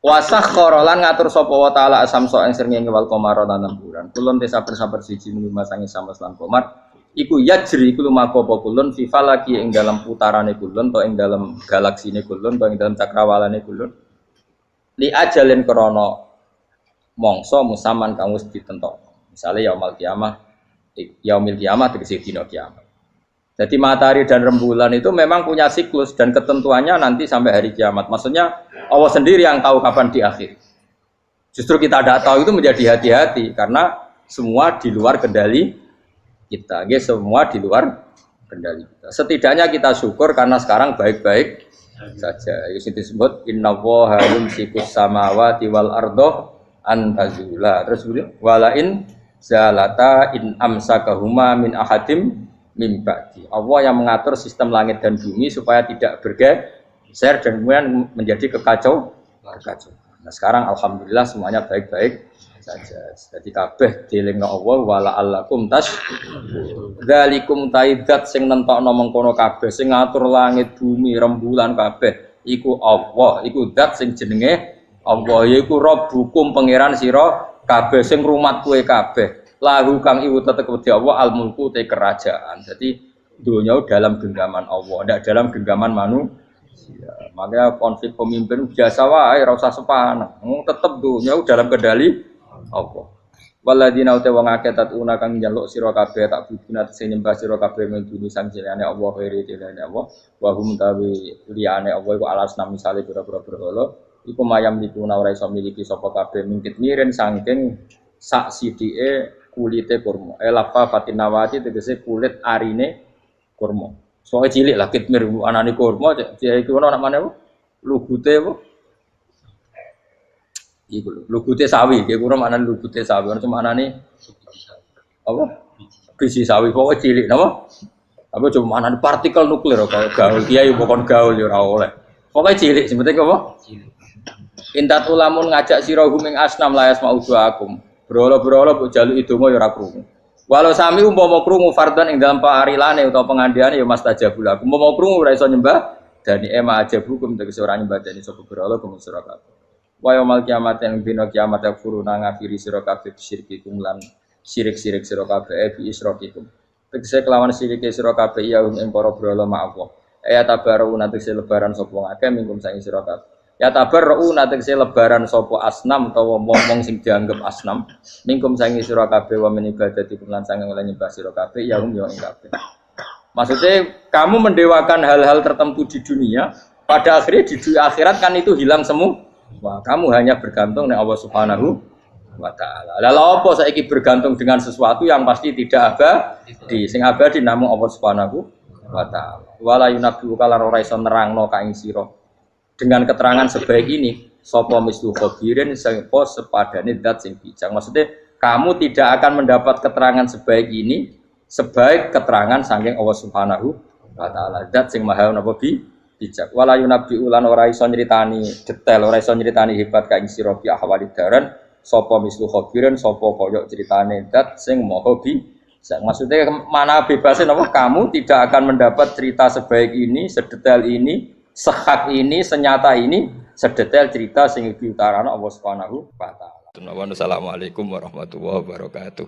Wasakhkhara lan ngatur sapa wa taala asamso ing srengenge wal qamara lan bulan. Kulun te saper-saper siji mung masangi samas lan qamar. Iku yajri iku lumaku apa kulun fi falaki ing dalam putarane kulun to ing dalam galaksine kulun to ing dalam cakrawalane kulun. Li ajalin krana mangsa musaman kang wis ditentokno. Misale yaumul kiamah tegese dina kiamat. Jadi matahari dan rembulan itu memang punya siklus dan ketentuannya nanti sampai hari kiamat. Maksudnya Allah sendiri yang tahu kapan diakhiri. Justru kita tidak tahu itu menjadi hati-hati karena semua di luar kendali kita. Semua di luar kendali kita. Setidaknya kita syukur karena sekarang baik-baik saja. Itu disebut innallaha yumsikus samawati wal ardo an tazula. Terus walain zalata in amsakahuma min ahadim mimba'di. Allah yang mengatur sistem langit dan bumi supaya tidak bergeser dan kemudian menjadi kekacauan. Nah sekarang alhamdulillah semuanya baik-baik saja. Jadi kabeh dielingno Allah wala allakum dzalikum taidat sing nentokno mengkono kabeh sing ngatur langit bumi rembulan kabeh iku Allah, iku zat sing jenenge Allah yaiku Rabbukum pangeran sira kabeh sing rumat kowe kabeh. Lahu kang iwu tetep wedi Allah al-mulku te kerajaan. Jadi dunia dalam genggaman Allah, tidak dalam genggaman manusia. Makanya konflik pemimpin biasa wae ora usah sepaneng. Tetep dunia dalam kendali Allah. Waladina uta wong akeh tatuna kang njaluk sira kabeh tak bubuna sing nyembah sira kabeh menduni sang jenenge Allah khairi jenenge Allah. Wa hum tawi liyane Allah iku alasna misale pira-pira berhala iku mayam dikuna ora iso miliki sapa kabeh mingkit miren saking sak sidike kulite kurma. Lafa fatinawati tegese kulit arine kurma. Soale cilik lah kitmir anane kurma dia iku ana namane apa? Lugute apa? Iku lugute sawi, dia kurang anane lugute sawi. Ana cuma anane apa? Biji sawi pokoke cilik napa? Apa cuma anane partikel nuklir kaya gaul kiai pokon gaul ya ora oleh. Pokoke cilik sing penting apa? Cilik. Intat ulamun ngajak sira huming asnam layas mauduakum. Berolo-berolo mbok jaluk idonga ya ora krungu. Walau sami umpama krungu fardhan ing dalam parilane utawa pengandiane ya mastajabul aku. Umpama krungu ora iso nyembah dani ema aja hukum tegese ora nyembah dani sapa berolo kuwi sira kabeh. Wa yaumil kiamat ing dina kiamat yakfuruna ngafiri sira kabeh syirikikum lan sirik-sirik sira kabeh bi israkikum. Tegese kelawan sirike sira kabeh ya ing para berolo ma Allah. Ya tabarruuna tegese lebaran sapa ngakeh minkum saking sira kabeh. Ya tabarruuna tegese lebaran sapa asnam utawa wong sing dianggep asnam minkum saking sira kabeh wa min ibadatikum lan saking oleh nyembah sira kabeh ya ing kabeh. Maksudnya kamu mendewakan hal-hal tertentu di dunia, pada akhirnya di akhirat kan itu hilang semua. Wah, kamu hanya bergantung dengan Allah Subhanahu wa taala. Lalu apa saiki bergantung dengan sesuatu yang pasti tidak abadi. Sing abadi namung Allah Subhanahu wa taala. Wala yunabbi'u kala ora iso nerangno ka ing sira. Dengan keterangan sebaik ini, sapa mislu khabirin sapa sepadane zat sing bijak. Maksudnya kamu tidak akan mendapat keterangan sebaik ini sebaik keterangan saking Allah Subhanahu wa taala. Zat sing maha napa bijak. Wala yunabbi'u lan ora iso nyritani detail, ora iso nyritani hebat ka ing sira bi ahwalid daran sapa mislu khabirin sapa kaya critane zat sing maha maksudnya mana bebasnya apa? Kamu tidak akan mendapat cerita sebaik ini, sedetail ini, sehak ini, senyata ini, sedetail cerita sing diutarana Allah Subhanahu wa taala. Assalamualaikum warahmatullahi wabarakatuh.